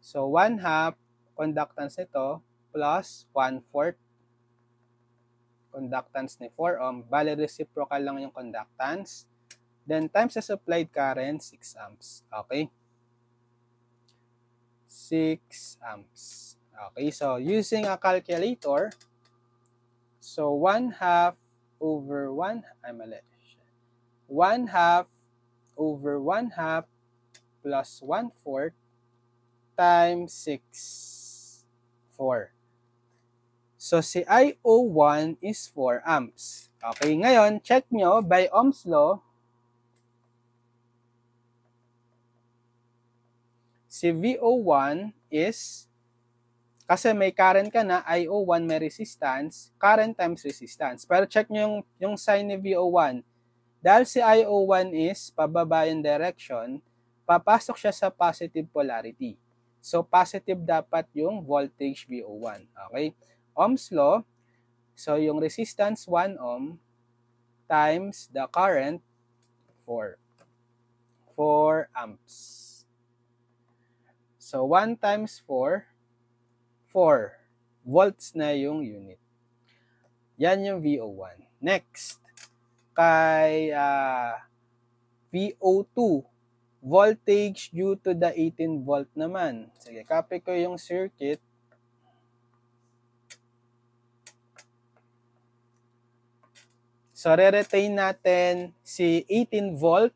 So, 1/2 conductance nito plus 1/4 conductance ni 4 ohm. Bale, reciprocal lang yung conductance. Then, times the supplied current, 6 amps. Okay? 6 amps. Okay, so using a calculator, so 1/2 over 1, 1/2 over 1/2 plus 1/4 times 6, 4. So, si IO1 is 4 amps. Okay, ngayon, check nyo, by Ohm's law, si VO1 is, kasi may current ka na, IO1 may resistance, current times resistance. Pero check nyo yung sign ni VO1. Dahil si IO1 is pababa yung direction, papasok siya sa positive polarity. So, positive dapat yung voltage VO1. Okay? Ohm's law, so yung resistance 1 ohm times the current 4 amps. So, 1 times 4 volts na yung unit. Yan yung VO1. Next, kay VO2, voltage due to the 18 volt naman. Sige, copy ko yung circuit. So, re-retain natin si 18 volt,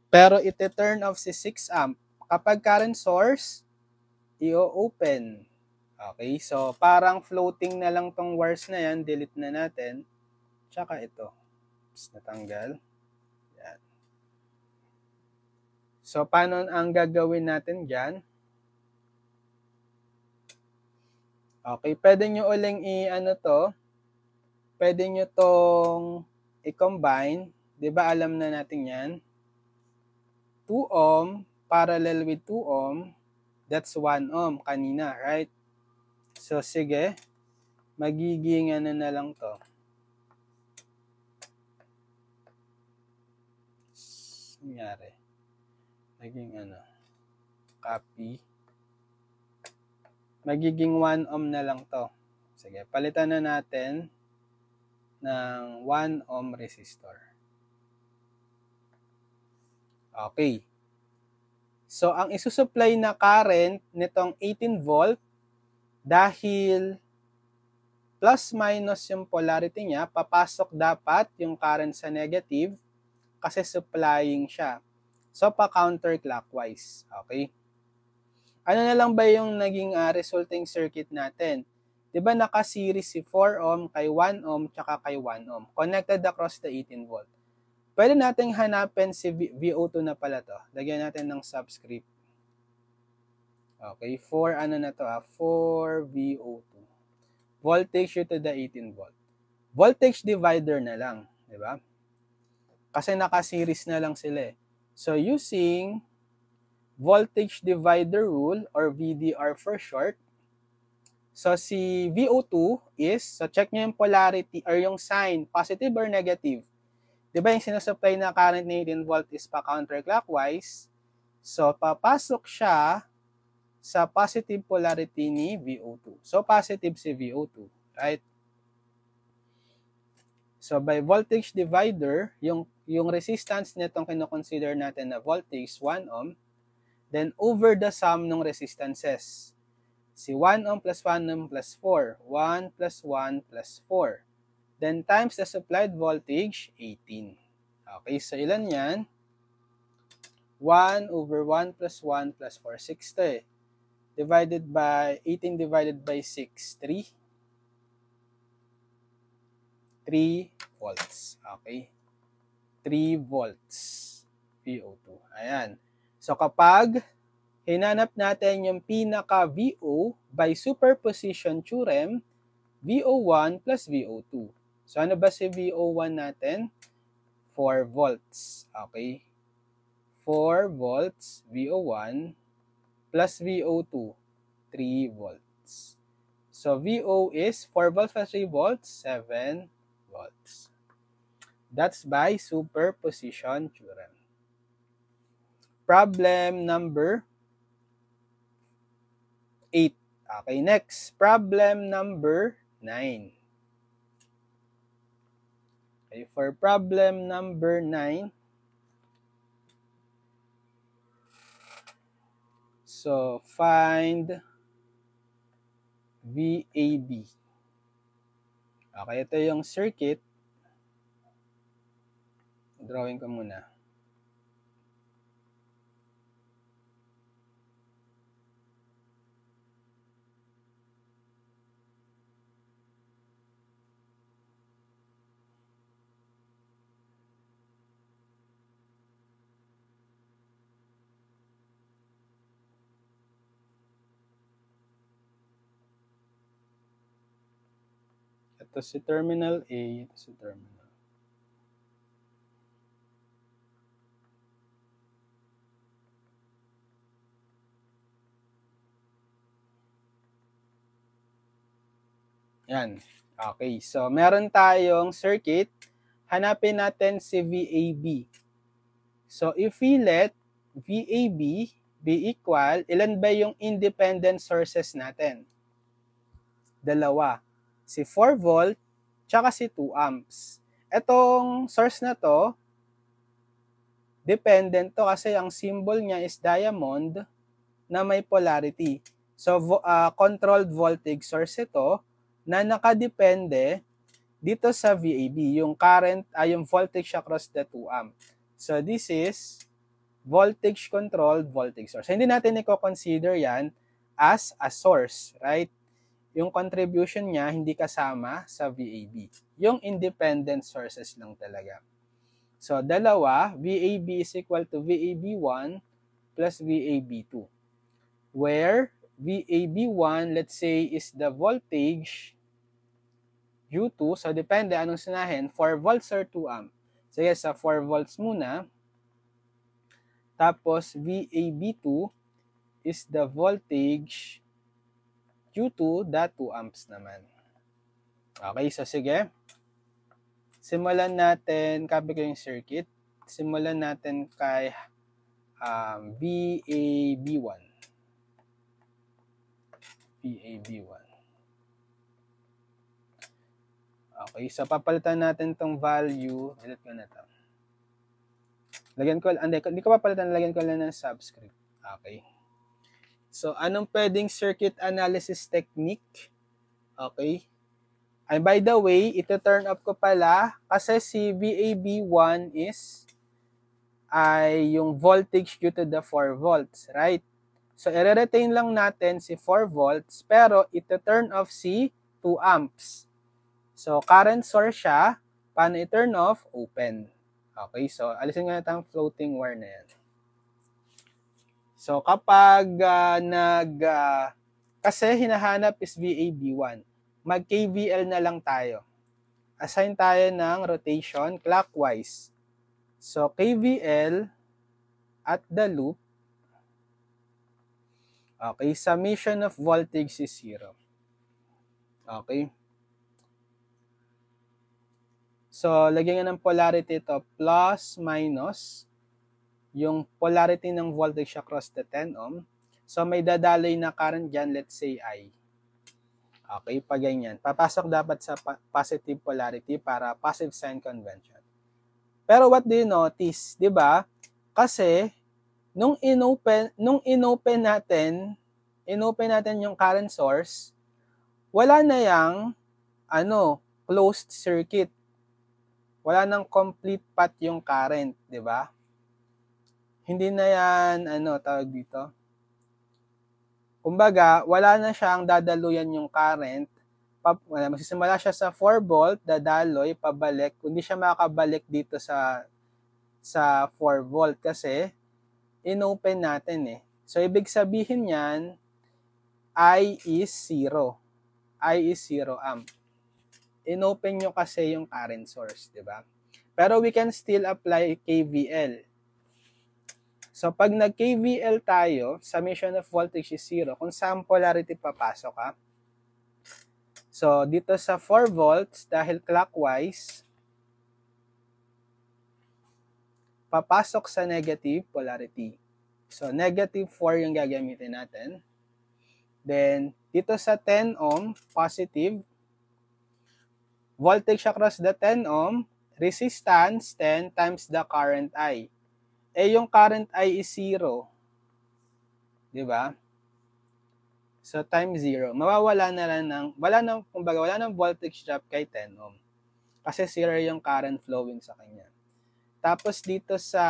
pero iti-turn off si 6 amp. Kapag current source, i-open. Okay, so parang floating na lang tong wires na yan, delete na natin. Tsaka ito, natanggal. Yan. So, paano ang gagawin natin dyan? Okay, pwede nyo uling pwede nyo tong i-combine. Diba alam na natin yan? 2 ohm parallel with 2 ohm, that's 1 ohm kanina, right? So, sige, magiging na lang to. Nangyari. Naging copy. Magiging 1 ohm na lang to. Sige, palitan na natin ng 1 ohm resistor. Okay. So, ang isusupply na current nitong 18 volt, dahil plus minus yung polarity niya, papasok dapat yung current sa negative kasi supplying siya. So, pa-counterclockwise. Okay? Ano na lang ba yung naging resulting circuit natin? Diba naka-series si 4 ohm kay 1 ohm tsaka kay 1 ohm. Connected across the 18 volt. Pwede nating hanapin si VO2 na pala to. Lagyan natin ng subscript. Okay, 4 4 VO2. Voltage to the 18 volt. Voltage divider na lang, di ba? Kasi naka-series na lang sila eh. So using voltage divider rule or VDR for short, so si VO2 is, so check nyo yung polarity or yung sign, positive or negative. Diba yung sinusupply na current na 18 volt is pa counterclockwise? So, papasok siya sa positive polarity ni VO2. So, positive si VO2, right? So, by voltage divider, yung resistance nitong kinoconsider natin na voltage, 1 ohm, then over the sum ng resistances. Si 1 ohm plus 1 ohm plus 4, 1 plus 1 plus 4. Then, times the supplied voltage, 18. Okay, so ilan yan? 1 over 1 plus 1 plus 4, 60. Divided by, 18 divided by 6, 3. 3 volts. Okay. 3 volts. VO2. Ayan. So kapag hinanap natin yung pinaka-VO by superposition theorem, VO1 plus VO2. So ano ba si VO1 natin? 4 volts. Okay. 4 volts VO1 plus VO2, 3 volts. So VO is 4 volts plus 3 volts, 7 volts. That's by superposition theorem. Problem number 8. Okay, next. Problem number 9. Okay, for problem number 9, so find VAB. Okay, ito yung circuit. Drawing ko muna. Ito si terminal A, ito si terminal. Yan. Okay, so meron tayong circuit. Hanapin natin si VAB. So if we let VAB be equal, ilan ba yung independent sources natin? Dalawa. Si 4 volt, tsaka si 2 amps. Etong source na to, dependent to kasi ang symbol niya is diamond na may polarity. So, controlled voltage source ito na nakadepende dito sa VAB, yung current, yung voltage across the 2 amp. So, this is voltage controlled voltage source. Hindi natin i-consider yan as a source, right? yung contribution niya hindi kasama sa VAB. Yung independent sources lang talaga. So, dalawa, VAB is equal to VAB1 plus VAB2. Where VAB1, let's say, is the voltage due to, so depende anong sinahin, 4 volts or 2 amp. So, yes, sa 4 volts muna. Tapos, VAB2 is the voltage due to the 2 amps naman. Okay, so sige. Simulan natin, copy ko yung circuit. Simulan natin kay VAB1. VAB1. Okay, so papalitan natin tong value. Edit ko na to. Lagyan ko, hindi ko papalitan, lagyan ko lang ng subscript. Okay. So, anong pwedeng circuit analysis technique? Okay. And by the way, ito turn up ko pala kasi si VAB1 is ay yung voltage due to the 4 volts, right? So, i-retain lang natin si 4 volts pero ito turn off si 2 amps. So, current source siya. Paano i-turn off? Open. Okay, so alisin nga natin ang floating wire na yan. So, kapag kasi hinahanap is VAB1, mag-KVL na lang tayo. Assign tayo ng rotation clockwise. So, KVL at the loop, okay, summation of voltage is 0. Okay. So, lagyan nga ng polarity ito, plus, minus, yung polarity ng voltage across the 10 ohm. So, may dadaloy na current dyan, let's say I. Okay, pag ganyan. Papasok dapat sa positive polarity para passive sign convention. Pero what do you notice? Diba? Kasi, nung inopen natin yung current source, wala na yung, closed circuit. Wala nang complete path yung current, diba? Hindi na yan, tawag dito. Kumbaga, wala na siyang dadaluyan yung current. Magsisimula siya sa 4 volt, dadaloy, pabalik. Hindi siya makakabalik dito sa 4 volt kasi inopen natin eh. So, ibig sabihin yan, I is 0. I is 0 amp. Inopen nyo kasi yung current source, di ba? Pero we can still apply KVL. So, pag nag-KVL tayo, summation of voltage is 0. Kung saan polarity papasok, ha? So, dito sa 4 volts, dahil clockwise, papasok sa negative polarity. So, negative 4 yung gagamitin natin. Then, dito sa 10 ohm, positive. Voltage across the 10 ohm, resistance 10 times the current I. Eh, yung current I is 0. Diba? So, times 0. Mawawala na lang wala nang voltage drop kay 10 ohm. Kasi 0 yung current flowing sa kanya. Tapos, dito sa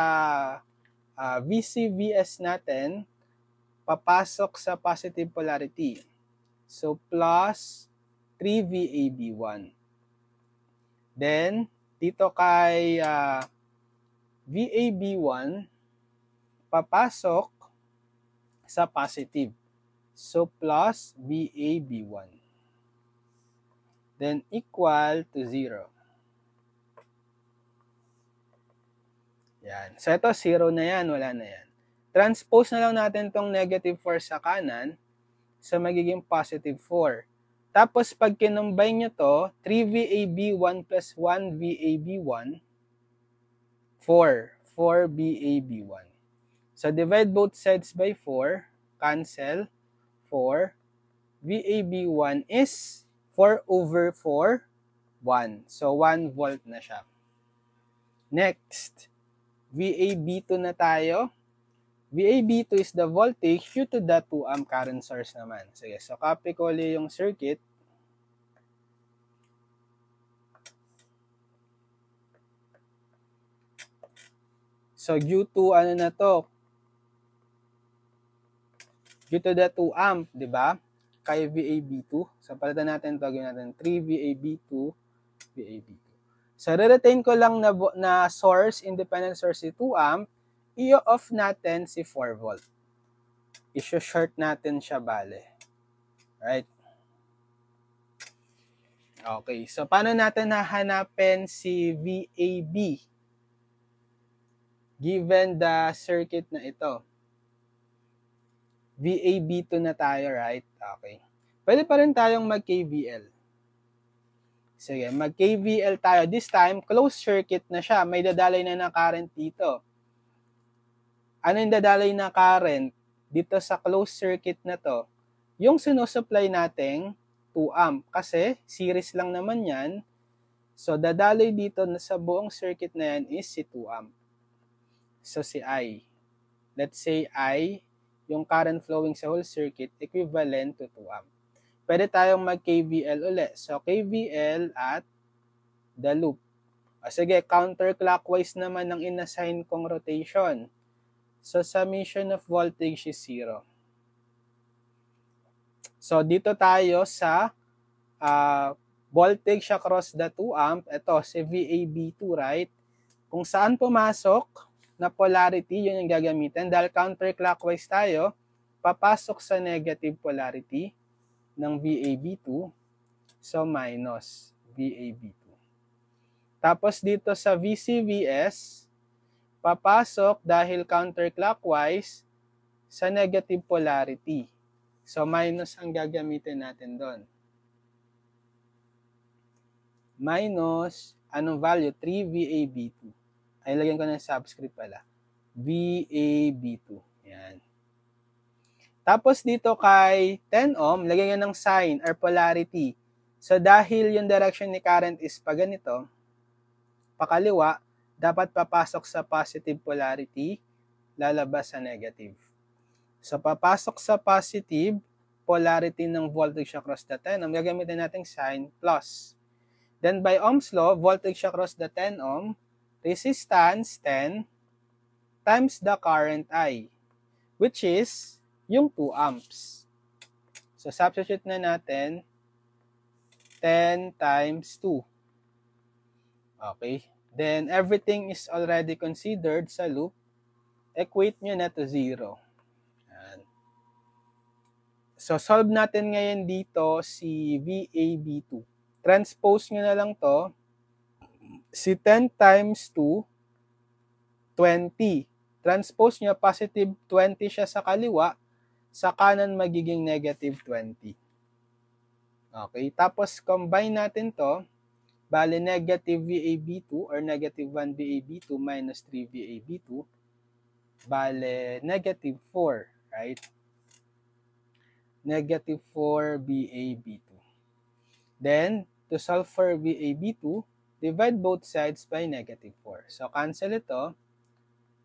VCVS natin, papasok sa positive polarity. So, plus 3VAB1. Then, dito kay VAB1, papasok sa positive. So, plus VAB1. Then, equal to 0. Yan. So, ito, 0 na yan. Wala na yan. Transpose na lang natin tong negative 4 sa kanan. So, magiging positive 4. Tapos, pag kinumbine nyo to, 3VAB1 plus 1VAB1, 4. 4VAB1. So, divide both sides by 4. Cancel. 4. VAB1 is 4 over 4, 1. So, 1 volt na siya. Next, VAB2 na tayo. VAB2 is the voltage due to the 2 amp current source naman. Sige, so copy ko ulit yung circuit. So, due to ano na to? Due to the 2 amp, di ba? kay VAB2. So, palitan natin ito. Gawin natin 3 VAB2, VAB2. So, re-retain ko lang na source, independent source si 2 amp. I-off natin si 4 volt. I-short natin siya bale. Right? Okay. So, paano natin hahanapin si VAB? Given the circuit na ito. VAB2 na tayo, right? Okay. Pwede pa rin tayong mag-KVL. Sige, mag-KVL tayo. This time, closed circuit na siya. May dadalay na ng current dito. Ano yung dadalay na current dito sa closed circuit na to? Yung sinusupply nating 2 amp. Kasi, series lang naman yan. So, dadalay dito na sa buong circuit na yan is si 2 amp. So, si I. Let's say I, yung current flowing sa whole circuit, equivalent to 2 amp. Pwede tayong mag-KVL ulit. So, KVL at the loop. O, sige, counterclockwise naman ang inassign kong rotation. So, summation of voltage is 0. So, dito tayo sa voltage across the 2 amp. Ito, si VAB2, right? Kung saan pumasok na polarity, yun yung gagamitin. Dahil counterclockwise tayo, papasok sa negative polarity ng VAB2. So, minus VAB2. Tapos dito sa VCVS, papasok dahil counterclockwise sa negative polarity. So, minus ang gagamitin natin doon. Minus, anong value? 3 VAB2. Ay, lagyan ko ng subscript pala. VAB2. Yan. Tapos dito kay 10 ohm, lagyan nyo ng sign or polarity. So dahil yung direction ni current is pa ganito, pakaliwa, dapat papasok sa positive polarity, lalabas sa negative. So papasok sa positive polarity ng voltage across the 10 ohm, gagamitin natin sign plus. Then by Ohm's law, voltage across the 10 ohm, resistance 10 times the current I, which is yung 2 amps. So, substitute na natin 10 times 2. Okay. Then, everything is already considered sa loop. Equate nyo na to 0. Yan. So, solve natin ngayon dito si VAB2. Transpose nyo na lang to. Si 10 times 2, 20. Transpose nyo, positive 20 siya sa kaliwa. Sa kanan magiging negative 20. Okay, tapos combine natin to. Bale, negative VAB2 or negative 1 VAB2 minus 3 VAB2. Bale, negative 4, right? Negative 4 VAB2. Then, to solve for VAB2, divide both sides by negative 4. So, cancel ito.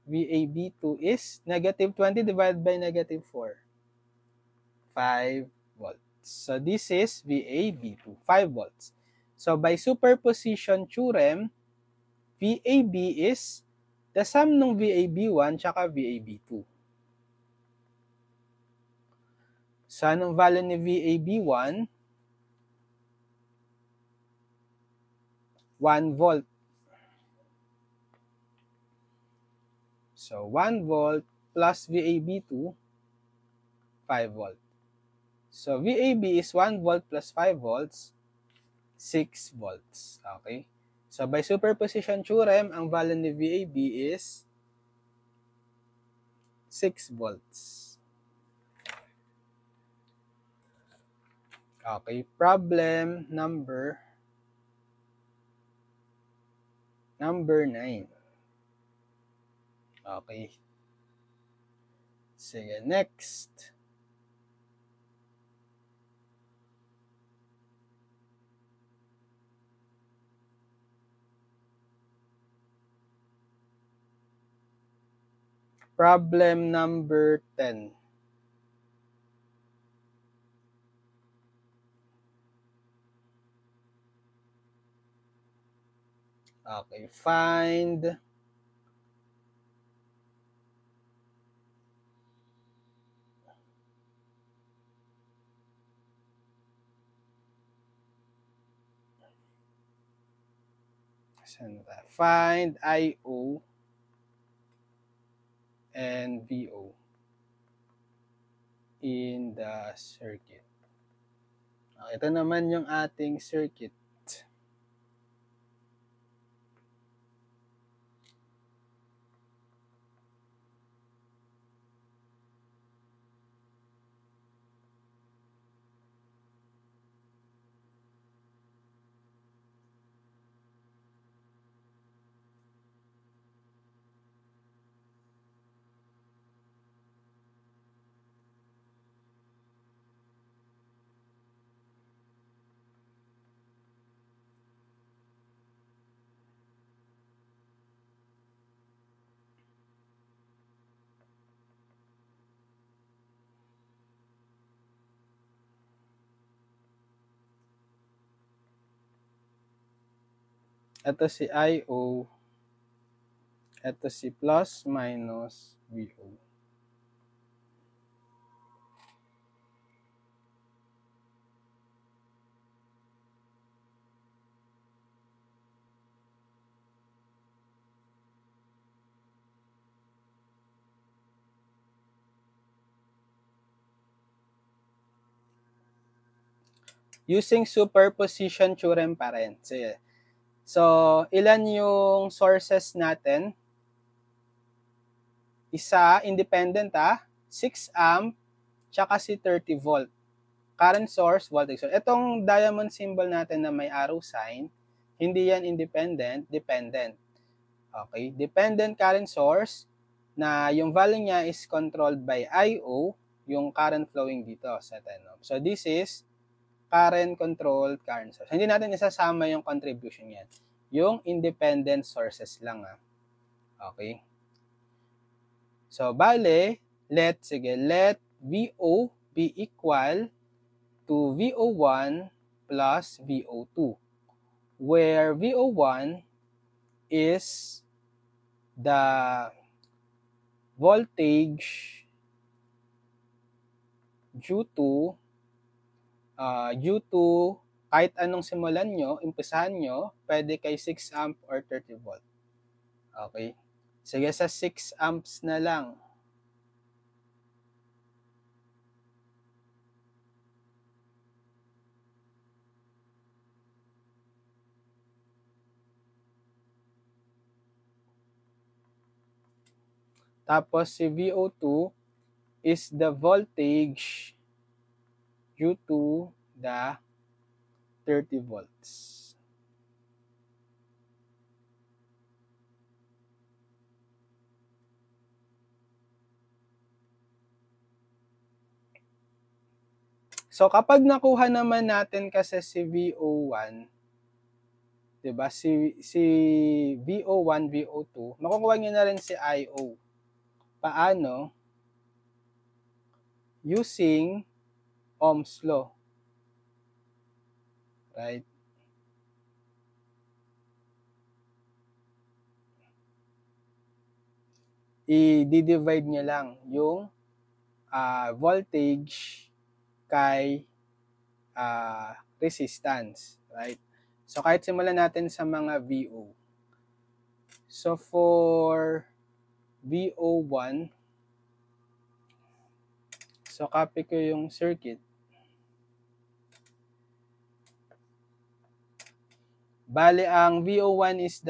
VAB2 is negative 20 divided by negative 4. 5 volts. So, this is VAB2, 5 volts. So, by superposition theorem, VAB is the sum ng VAB1 tsaka VAB2. So, anong value ni VAB1? 1 volt. So, 1 volt plus VAB2, 5 volt. So, VAB is 1 volt plus 5 volts, 6 volts. Okay? So, by superposition theorem, ang value ni VAB is 6 volts. Okay, problem number 9. Okay. Sige, next. Problem number 10. Okay, find Find IO and VO in the circuit. Ito naman yung ating circuit. Ito si IO. Ito si plus minus VO. Using superposition theorem pa rin. Sige. So, ilan yung sources natin? Isa, independent 6 amp, tsaka si 30 volt. Current source, voltage source. Itong diamond symbol natin na may arrow sign, hindi yan independent, dependent. Okay, dependent current source na yung value niya is controlled by IO, yung current flowing dito sa 10 ohm. So, this is current controlled current source. Hindi natin isasama yung contribution yan. Yung independent sources lang. Okay. So, bale, let VO be equal to VO1 plus VO2, where VO1 is the voltage due to kahit anong simulan nyo, umpisahan nyo, pwede kay 6 amp or 30 volt. Okay? Sige, sa 6 amps na lang. Tapos si VO2 is the voltage due to the 30 volts. So, kapag nakuha naman natin kasi si VO1, diba? Si VO1, VO2, makukuha nyo na rin si IO. Paano? Using Ohm's law. Right? I-divide nyo lang yung voltage kay resistance, right? So, kahit simulan natin sa mga VO. So, for VO1, so copy ko yung circuit. Bali, ang VO1 is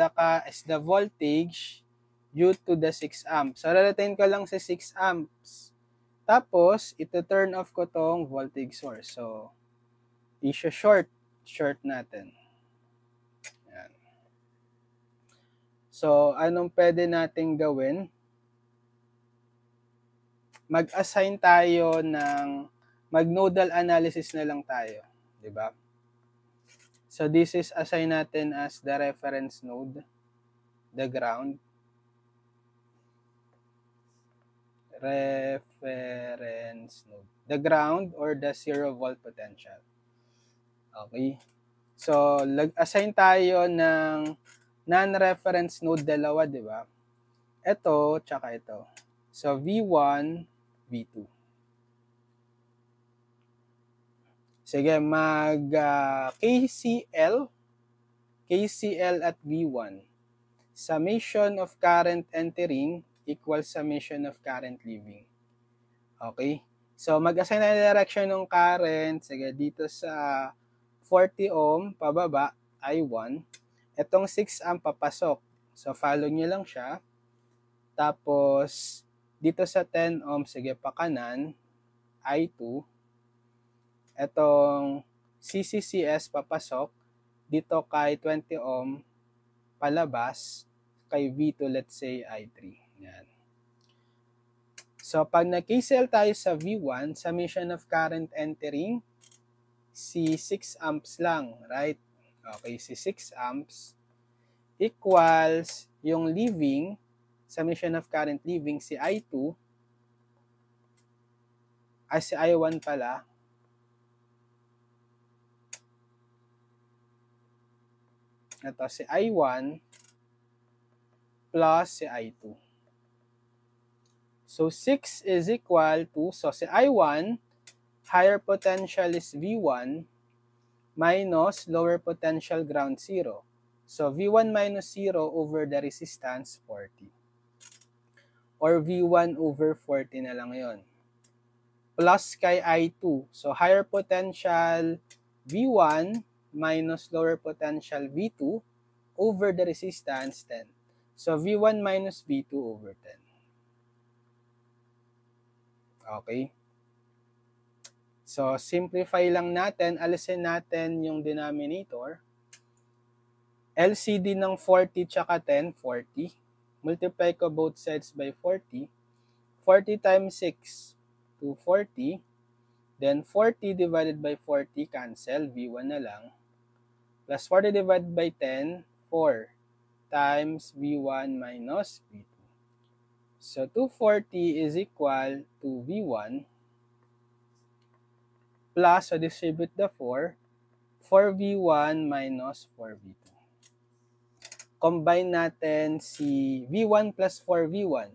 the voltage due to the 6 amps. So, retain ko lang sa 6 amps. Tapos, ito turn off ko tong voltage source. So, short natin. Yan. So, anong pwede nating gawin? Mag-assign tayo ng mag-nodal analysis na lang tayo. Diba? So, this is assign natin as the reference node, the ground. Reference node. The ground or the 0 volt potential. Okay. So, assign tayo ng non-reference node dalawa, di ba? Ito, tsaka ito. So, V1, V2. Sige, KCL. KCL at V1. Summation of current entering equals summation of current leaving. Okay? So, mag-assign na direction ng current. Sige, dito sa 40 ohm, pababa, I1. Itong 6 amp papasok. So, follow nyo lang siya. Tapos, dito sa 10 ohm, sige, pa kanan, I2. Itong CCCS papasok. Dito kay 20 ohm, palabas. Kay V2, let's say, I3. Yan. So, pag nag-KCL tayo sa V1, summation of current entering, si 6 amps lang, right? Okay, si 6 amps equals yung leaving, summation of current leaving, si I2, si I1 pala, ito si I1 plus si I2. So, 6 is equal to, so si I1, higher potential is V1 minus lower potential ground 0. So, V1 minus 0 over the resistance 40. Or V1 over 40 na lang yon. Plus kay I2. So, higher potential V1 minus lower potential V2 over the resistance 10. So, V1 minus V2 over 10. Okay? So, simplify lang natin. Alisin natin yung denominator. LCD ng 40 tsaka 10, 40. Multiply ko both sides by 40. 40 times 6, 240. Then, 40 divided by 40, cancel. V1 na lang. Plus 40 divided by 10, 4 times V1 minus V2. So, 240 is equal to V1 plus, so distribute the 4, 4V1 minus 4V2. Combine natin si V1 plus 4V1.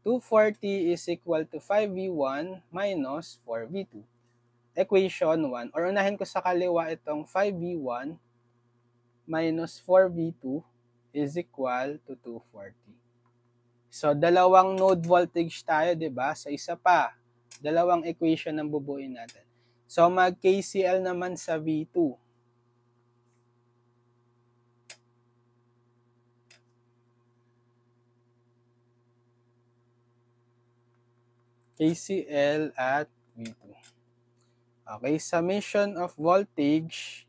240 is equal to 5V1 minus 4V2. Equation 1, or unahin ko sa kaliwa itong 5V1 minus 4V2 is equal to 240. So, dalawang node voltage tayo, di ba? So, isa pa, dalawang equation ang bubuin natin. So, mag-KCL naman sa V2. KCL at V2. Okay, summation of voltage,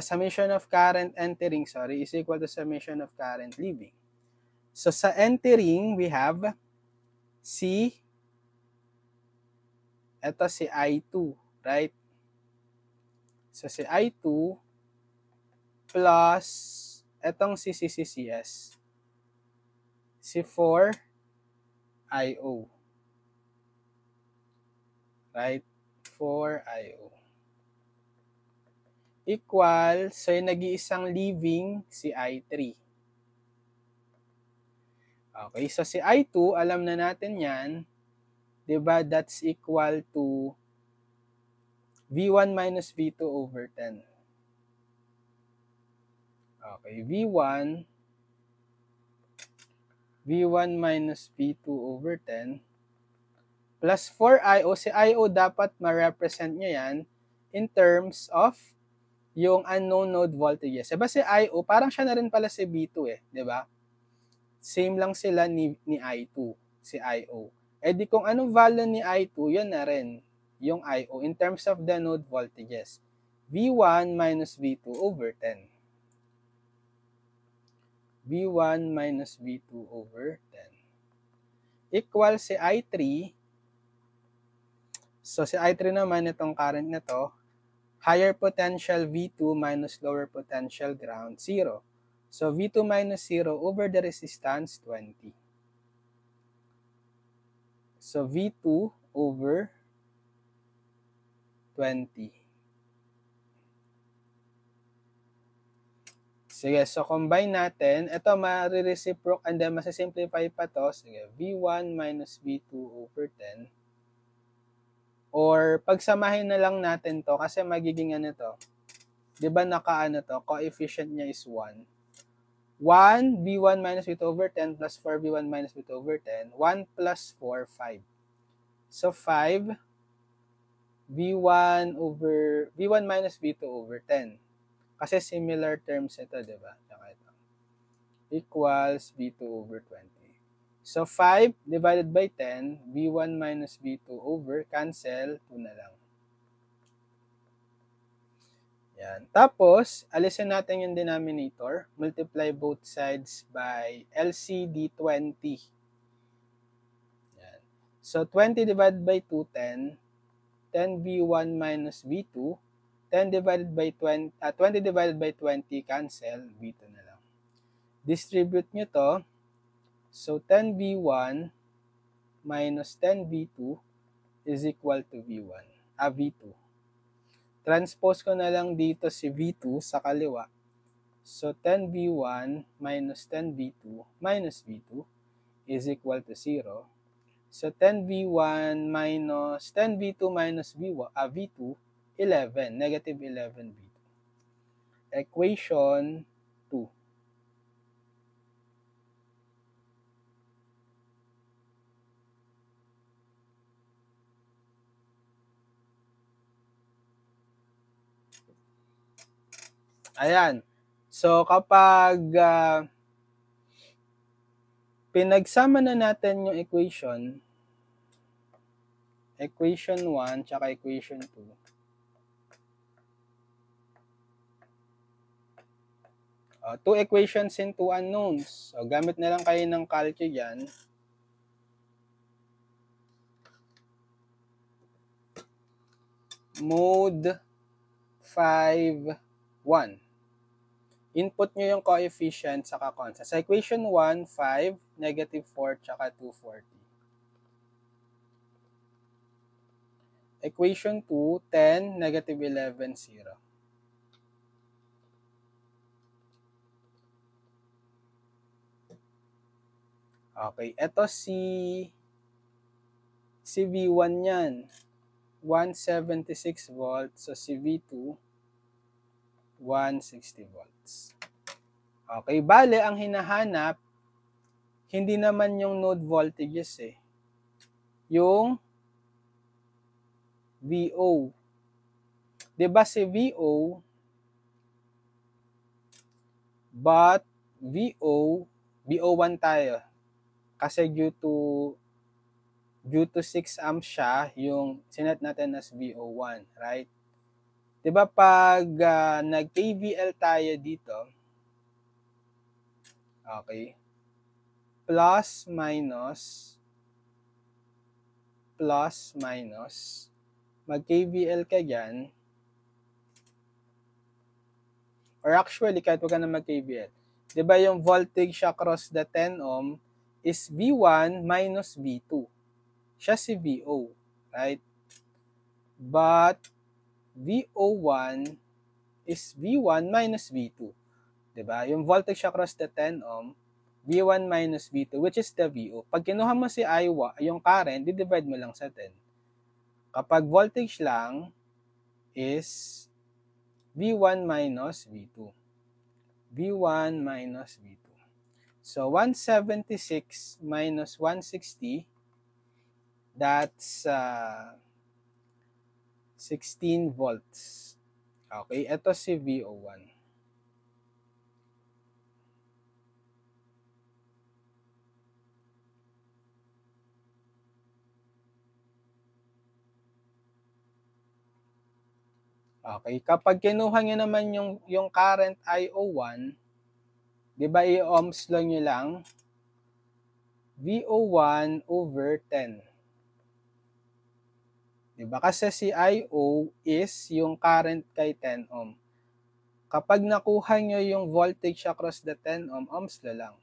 summation of current entering, is equal to summation of current leaving. So, sa entering, we have si I2, right? So, si I2 plus etong si CCCS. Si 4IO. Right? 4IO. Equal, so yung nag-iisang leaving, si I3. Okay, so si I2, alam na natin yan, diba, that's equal to V1 minus V2 over 10. Okay, V1 minus V2 over 10 plus 4IO. Si IO dapat ma-represent nyo yan in terms of yung unknown node voltages. Diba si IO, parang siya na rin pala si V2 diba? Same lang sila ni I2, si IO. Eh di kung anong value ni I2, yun na rin yung IO in terms of the node voltages. V1 minus V2 over 10. V1 minus V2 over 10. Equal si I3. So si I3 naman, itong current na to, higher potential V2 minus lower potential ground 0. So, V2 minus 0 over the resistance, 20. So, V2 over 20. Sige, so combine natin. Ito, ma-reciproc and then masisimplify pa to. Sige, V1 minus V2 over 10. Or, pagsamahin na lang natin to kasi magiging ano to. Di ba nakaano to? Coefficient niya is 1. 1 V1 minus V2 over 10 plus 4 V1 minus V2 over 10. 1 plus 4, 5. So 5 V1 minus V2 over 10. Kasi similar terms ito, di ba? Ito. Equals V2 over 20. So 5 divided by 10, V1 minus V2 over, cancel, 2 na lang. Yan. Tapos, alisin natin yung denominator. Multiply both sides by LCD 20. Yan. So, 20 divided by 2, 10. 10 V1 minus V2. 10 divided by 20, 20 divided by 20, cancel, V2 na lang. Distribute nyo to. So, 10 V1 minus 10 V2 is equal to V1. V2. Transpose ko na lang dito si V2 sa kaliwa. So, 10V1 minus 10V2 minus V2 is equal to 0. So, 10V1 minus 10V2 minus V2, 11. Negative 11V2. Equation 2. Ayan. So, kapag pinagsama na natin yung equation 1 tsaka equation 2, two equations and two unknowns. So, gamit na lang kayo ng calc yan. Mode 5, 1. Input nyo yung coefficient sa constant. Sa equation 1, 5, negative 4, tsaka 240. Equation 2, 10, negative 11, 0. Okay, ito si V1 yan. 176 volts. So si V2, 160 volts. Okay, bale, ang hinahanap, hindi naman yung node voltages eh. Yung VO. Diba si VO, but VO1 tayo. Kasi due to 6 amps siya, yung sinet natin as VO1, right? Diba pag nag-KVL tayo dito, okay, plus, minus, mag-KVL ka dyan, or actually, kahit wag ka na mag-KVL, diba yung voltage across the 10 ohm is V1 minus V2. Siya si VO, right? But VO1 is V1 minus V2. Diba? Yung voltage across the 10 ohm, V1 minus V2, which is the VO. Pag kinuha mo si I1, yung current, di-divide mo lang sa 10. Kapag voltage lang, is V1 minus V2. V1 minus V2. So, 176 minus 160, that's 16 volts. Okay, ito si VO1. Okay, kapag kinuha nyo naman yung current IO1, di ba i-ohms law nyo lang, VO1 over 10. Diba? Kasi si IO is yung current kay 10 ohm. Kapag nakuha nyo yung voltage across the 10 ohm, ohms law lang.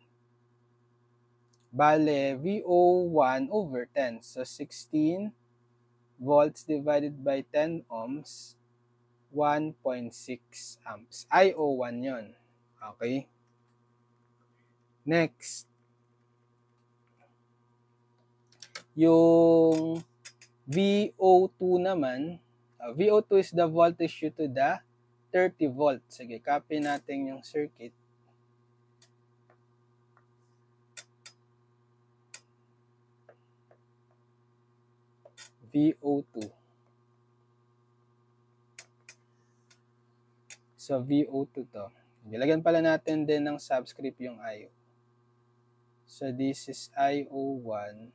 Bale, VO1 over 10. So, 16 volts divided by 10 ohms, 1.6 amps. IO1 yon. Okay? Next. Yung VO2 naman, VO2 is the voltage due to the 30 volt. Sige, copy natin yung circuit. VO2. So, VO2 to. Lagyan pala natin din ng subscript yung IO. So, this is IO1.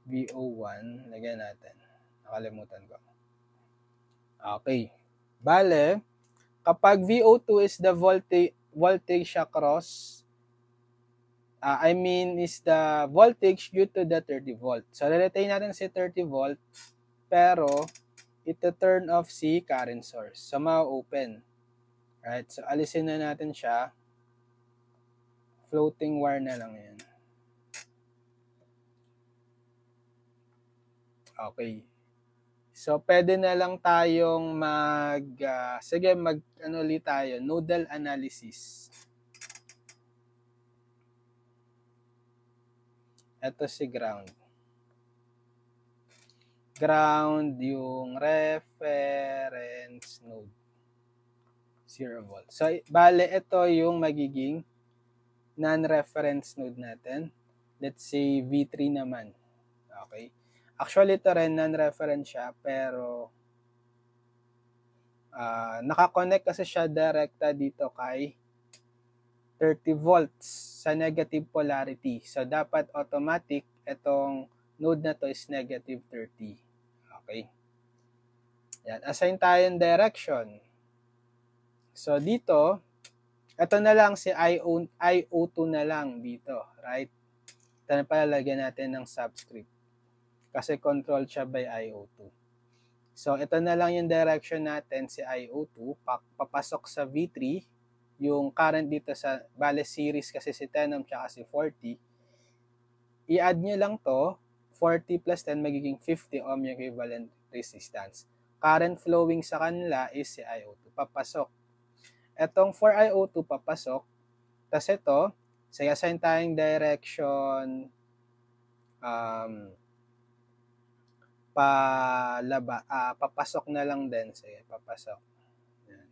VO1. Lagyan natin. Nakalimutan ko. Okay. Bale, kapag VO2 is the voltage across, is the voltage due to the 30 volt. So, retain natin si 30 volt, pero ito turn off si current source. So, ma-open. Right? So, alisin na natin siya. Floating wire na lang yan. Okay. So, pwede na lang tayong ulit tayo, nodal analysis. Ito si ground. Ground yung reference node. 0 volt. So, bale, ito yung magiging non-reference node natin. Let's say V3 naman. Okay. Actually, ito rin non-reference siya, pero nakakonect kasi siya direkta dito kay 30 volts sa negative polarity. So, dapat automatic itong node na to is negative 30. Okay. Yan. Assign tayong direction. So, dito, ito na lang si IO2 na lang dito. Right? Ito na palalagyan natin ng subscript. Kasi control siya by IO2. So, ito na lang yung direction natin si IO2. Papasok sa V3. Yung current dito sa bale series kasi si 10 ohm tsaka si 40. I-add nyo lang to. 40 plus 10 magiging 50 ohm yung equivalent resistance. Current flowing sa kanila is si IO2. Papasok. Etong for IO2 papasok. Tapos ito, say assign tayong direction papasok na lang din. Sige, papasok. Yan.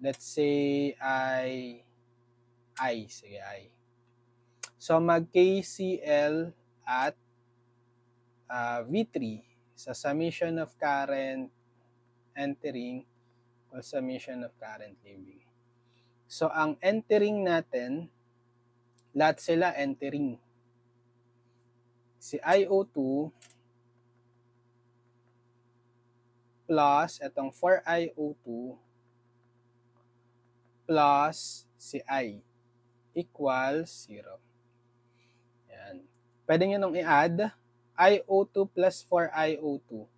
Let's say I. Sige, I. So, mag-KCL at V3 sa summation of current entering o summation of current leaving. So, ang entering natin, lahat sila entering. Si IO2 plus itong 4IO2 plus si I equals 0. Yan. Pwede nyo nung i-add IO2 plus 4IO2.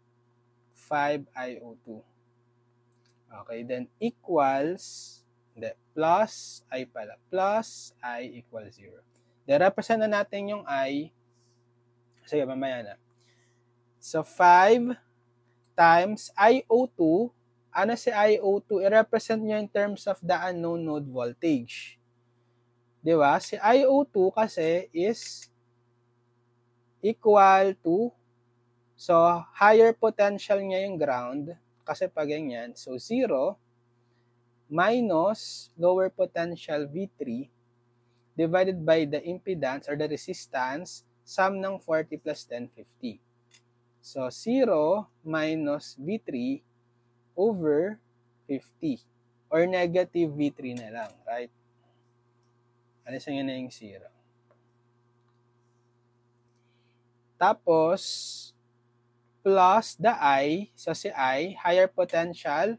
5IO2. Okay, then equals, plus I pala. Plus I equals 0. Then represent na natin yung I. Sige, mamaya na. So, 5 times IO2. Ano si IO2? I-represent nyo in terms of the unknown node voltage. Diba? Si IO2 kasi is equal to, so, higher potential niya yung ground. Kasi pag ganyan, so 0 minus lower potential V3 divided by the impedance or the resistance, sum ng 40 plus 10, 50. So, 0 minus V3 over 50. Or negative V3 na lang, right? Alisan nyo na yung 0. Tapos, plus the I, so si I, higher potential,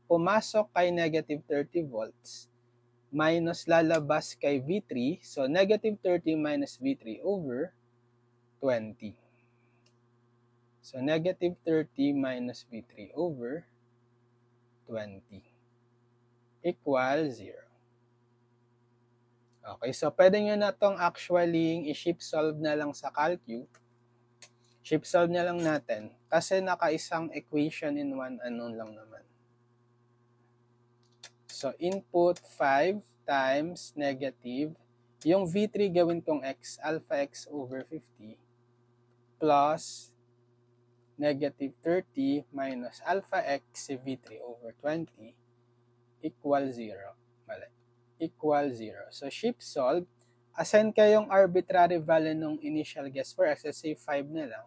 pumasok kay negative 30 volts, minus lalabas kay V3, so negative 30 minus V3 over 20. So, negative 30 minus V3 over 20 equals 0. Okay, so pwede nyo na itong actually i-shift solve na lang sa calcu. Shift solve na lang natin kasi naka-isang equation in one unknown lang naman. So, input 5 times negative. Yung V3 gawin tong x, alpha x over 50 plus negative 30 minus alpha x CV3 over 20 equal 0. Mali. Equal 0. So, shift solve. Assign kayong arbitrary value nung initial guess for x. Let's say 5 na lang.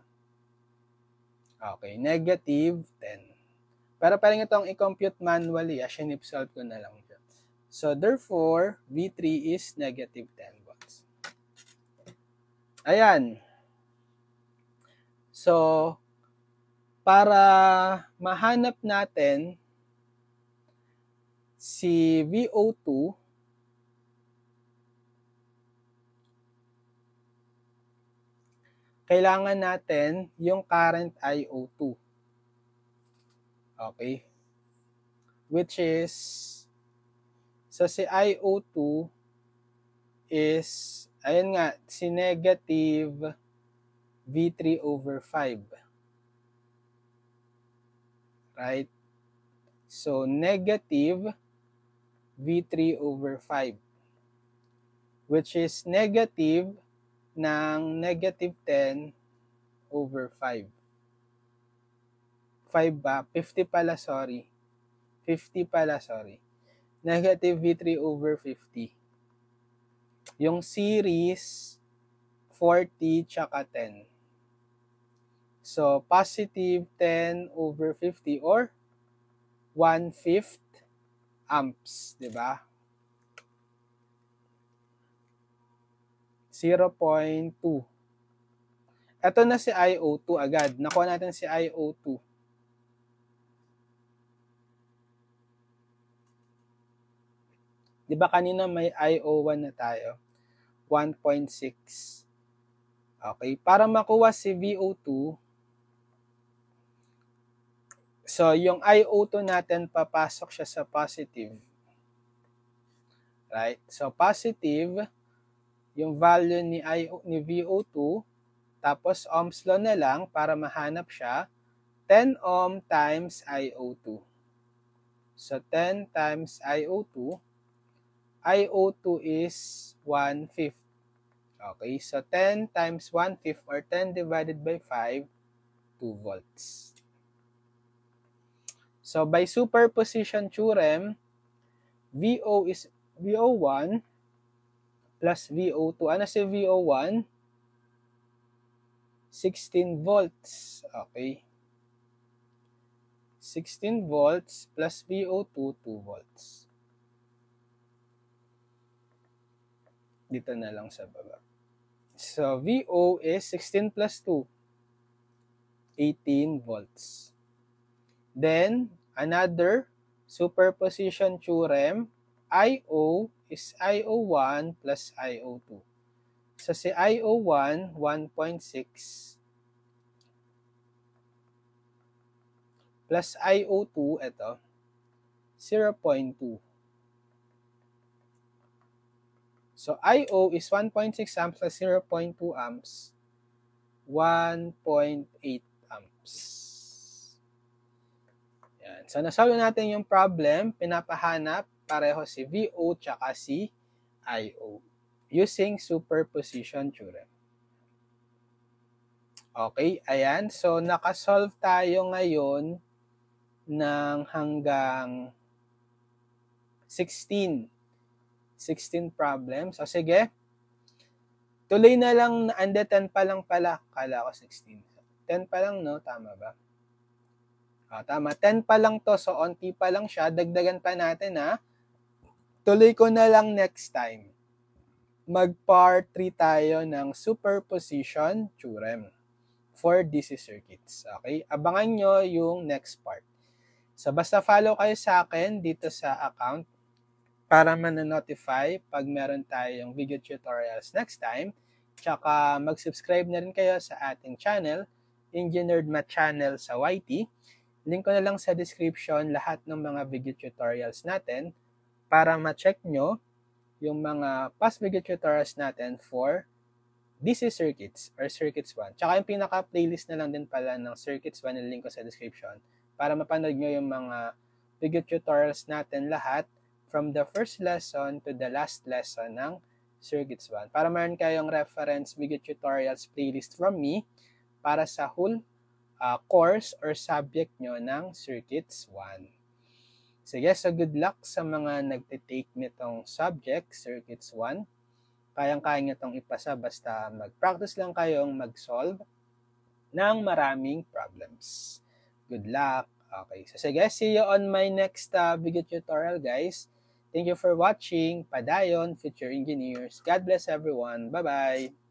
Okay, negative 10. Pero pwede itong i-compute manually. Sinip solve ko na lang dyan. So, therefore, V3 is negative 10 volts. Ayan. So, para mahanap natin si VO2, kailangan natin yung current IO2. Okay? Which is, so si IO2 is, ayun nga, si negative V3 over 5. Right? So, negative V3 over 5. Which is negative ng negative 10 over 5. 5 ba? 50 pala, sorry. 50 pala, sorry. Negative V3 over 50. Yung series, 40 tsaka 10. So, positive 10 over 50 or 1/5 amps, di ba? 0.2. Ito na si IO2 agad. Nakuha natin si IO2. Di ba kanina may IO1 na tayo? 1.6. Okay. Para makuha si VO2, so yung IO2 natin papasok siya sa positive. Right? So positive, yung value ni VO2, tapos Ohm's law na lang para mahanap siya, 10 ohm times IO2. So 10 times IO2, IO2 is 1/5. Okay, so 10 times 1/5 or 10 divided by 5, 2 volts. So by superposition theorem, VO is VO1 plus VO2. Ano si VO1? 16 volts. Okay. 16 volts plus VO2, 2 volts. Dito na lang sa baba. So, VO is 16 plus 2. 18 volts. Then, another superposition theorem, IO is IO1 plus IO2. So, si IO1, 1.6 plus IO2, ito, 0.2. So, IO is 1.6 amps plus 0.2 amps, 1.8 amps. Yan. So, nasolve natin yung problem, pinapahanap pareho si VO tsaka si IO using superposition theorem. Okay, ayan. So, nakasolve tayo ngayon ng hanggang 16 problems. So, sige. Tuloy na lang, 10 pa lang pala. Kala ko 16. 10 pa lang, no? Tama ba? Tama. 10 pa lang to. So, onti pa lang siya. Dagdagan pa natin, ha? Tuloy ko na lang next time. Mag-part 3 tayo ng superposition theorem for DC circuits. Okay? Abangan nyo yung next part. So, basta follow kayo sa akin dito sa account para man-notify pag meron tayong video tutorials next time. Tsaka mag-subscribe na rin kayo sa ating channel, Engineered Math Channel sa YT. Link ko na lang sa description lahat ng mga video tutorials natin para ma-check nyo yung mga past video tutorials natin for DC circuits or circuits 1. Tsaka yung pinaka-playlist na lang din pala ng circuits 1, link ko sa description para mapanood nyo yung mga video tutorials natin lahat from the first lesson to the last lesson ng Circuits 1. Para meron kayong reference video tutorials playlist from me para sa whole course or subject nyo ng Circuits 1. Sige, so good luck sa mga nagtitake nitong subject, Circuits 1. Kayang-kaya nyo itong ipasa basta mag-practice lang kayong mag-solve ng maraming problems. Good luck! Okay, so sige, see you on my next video tutorial, guys. Thank you for watching. Padayon, Future Engineers. God bless everyone. Bye-bye!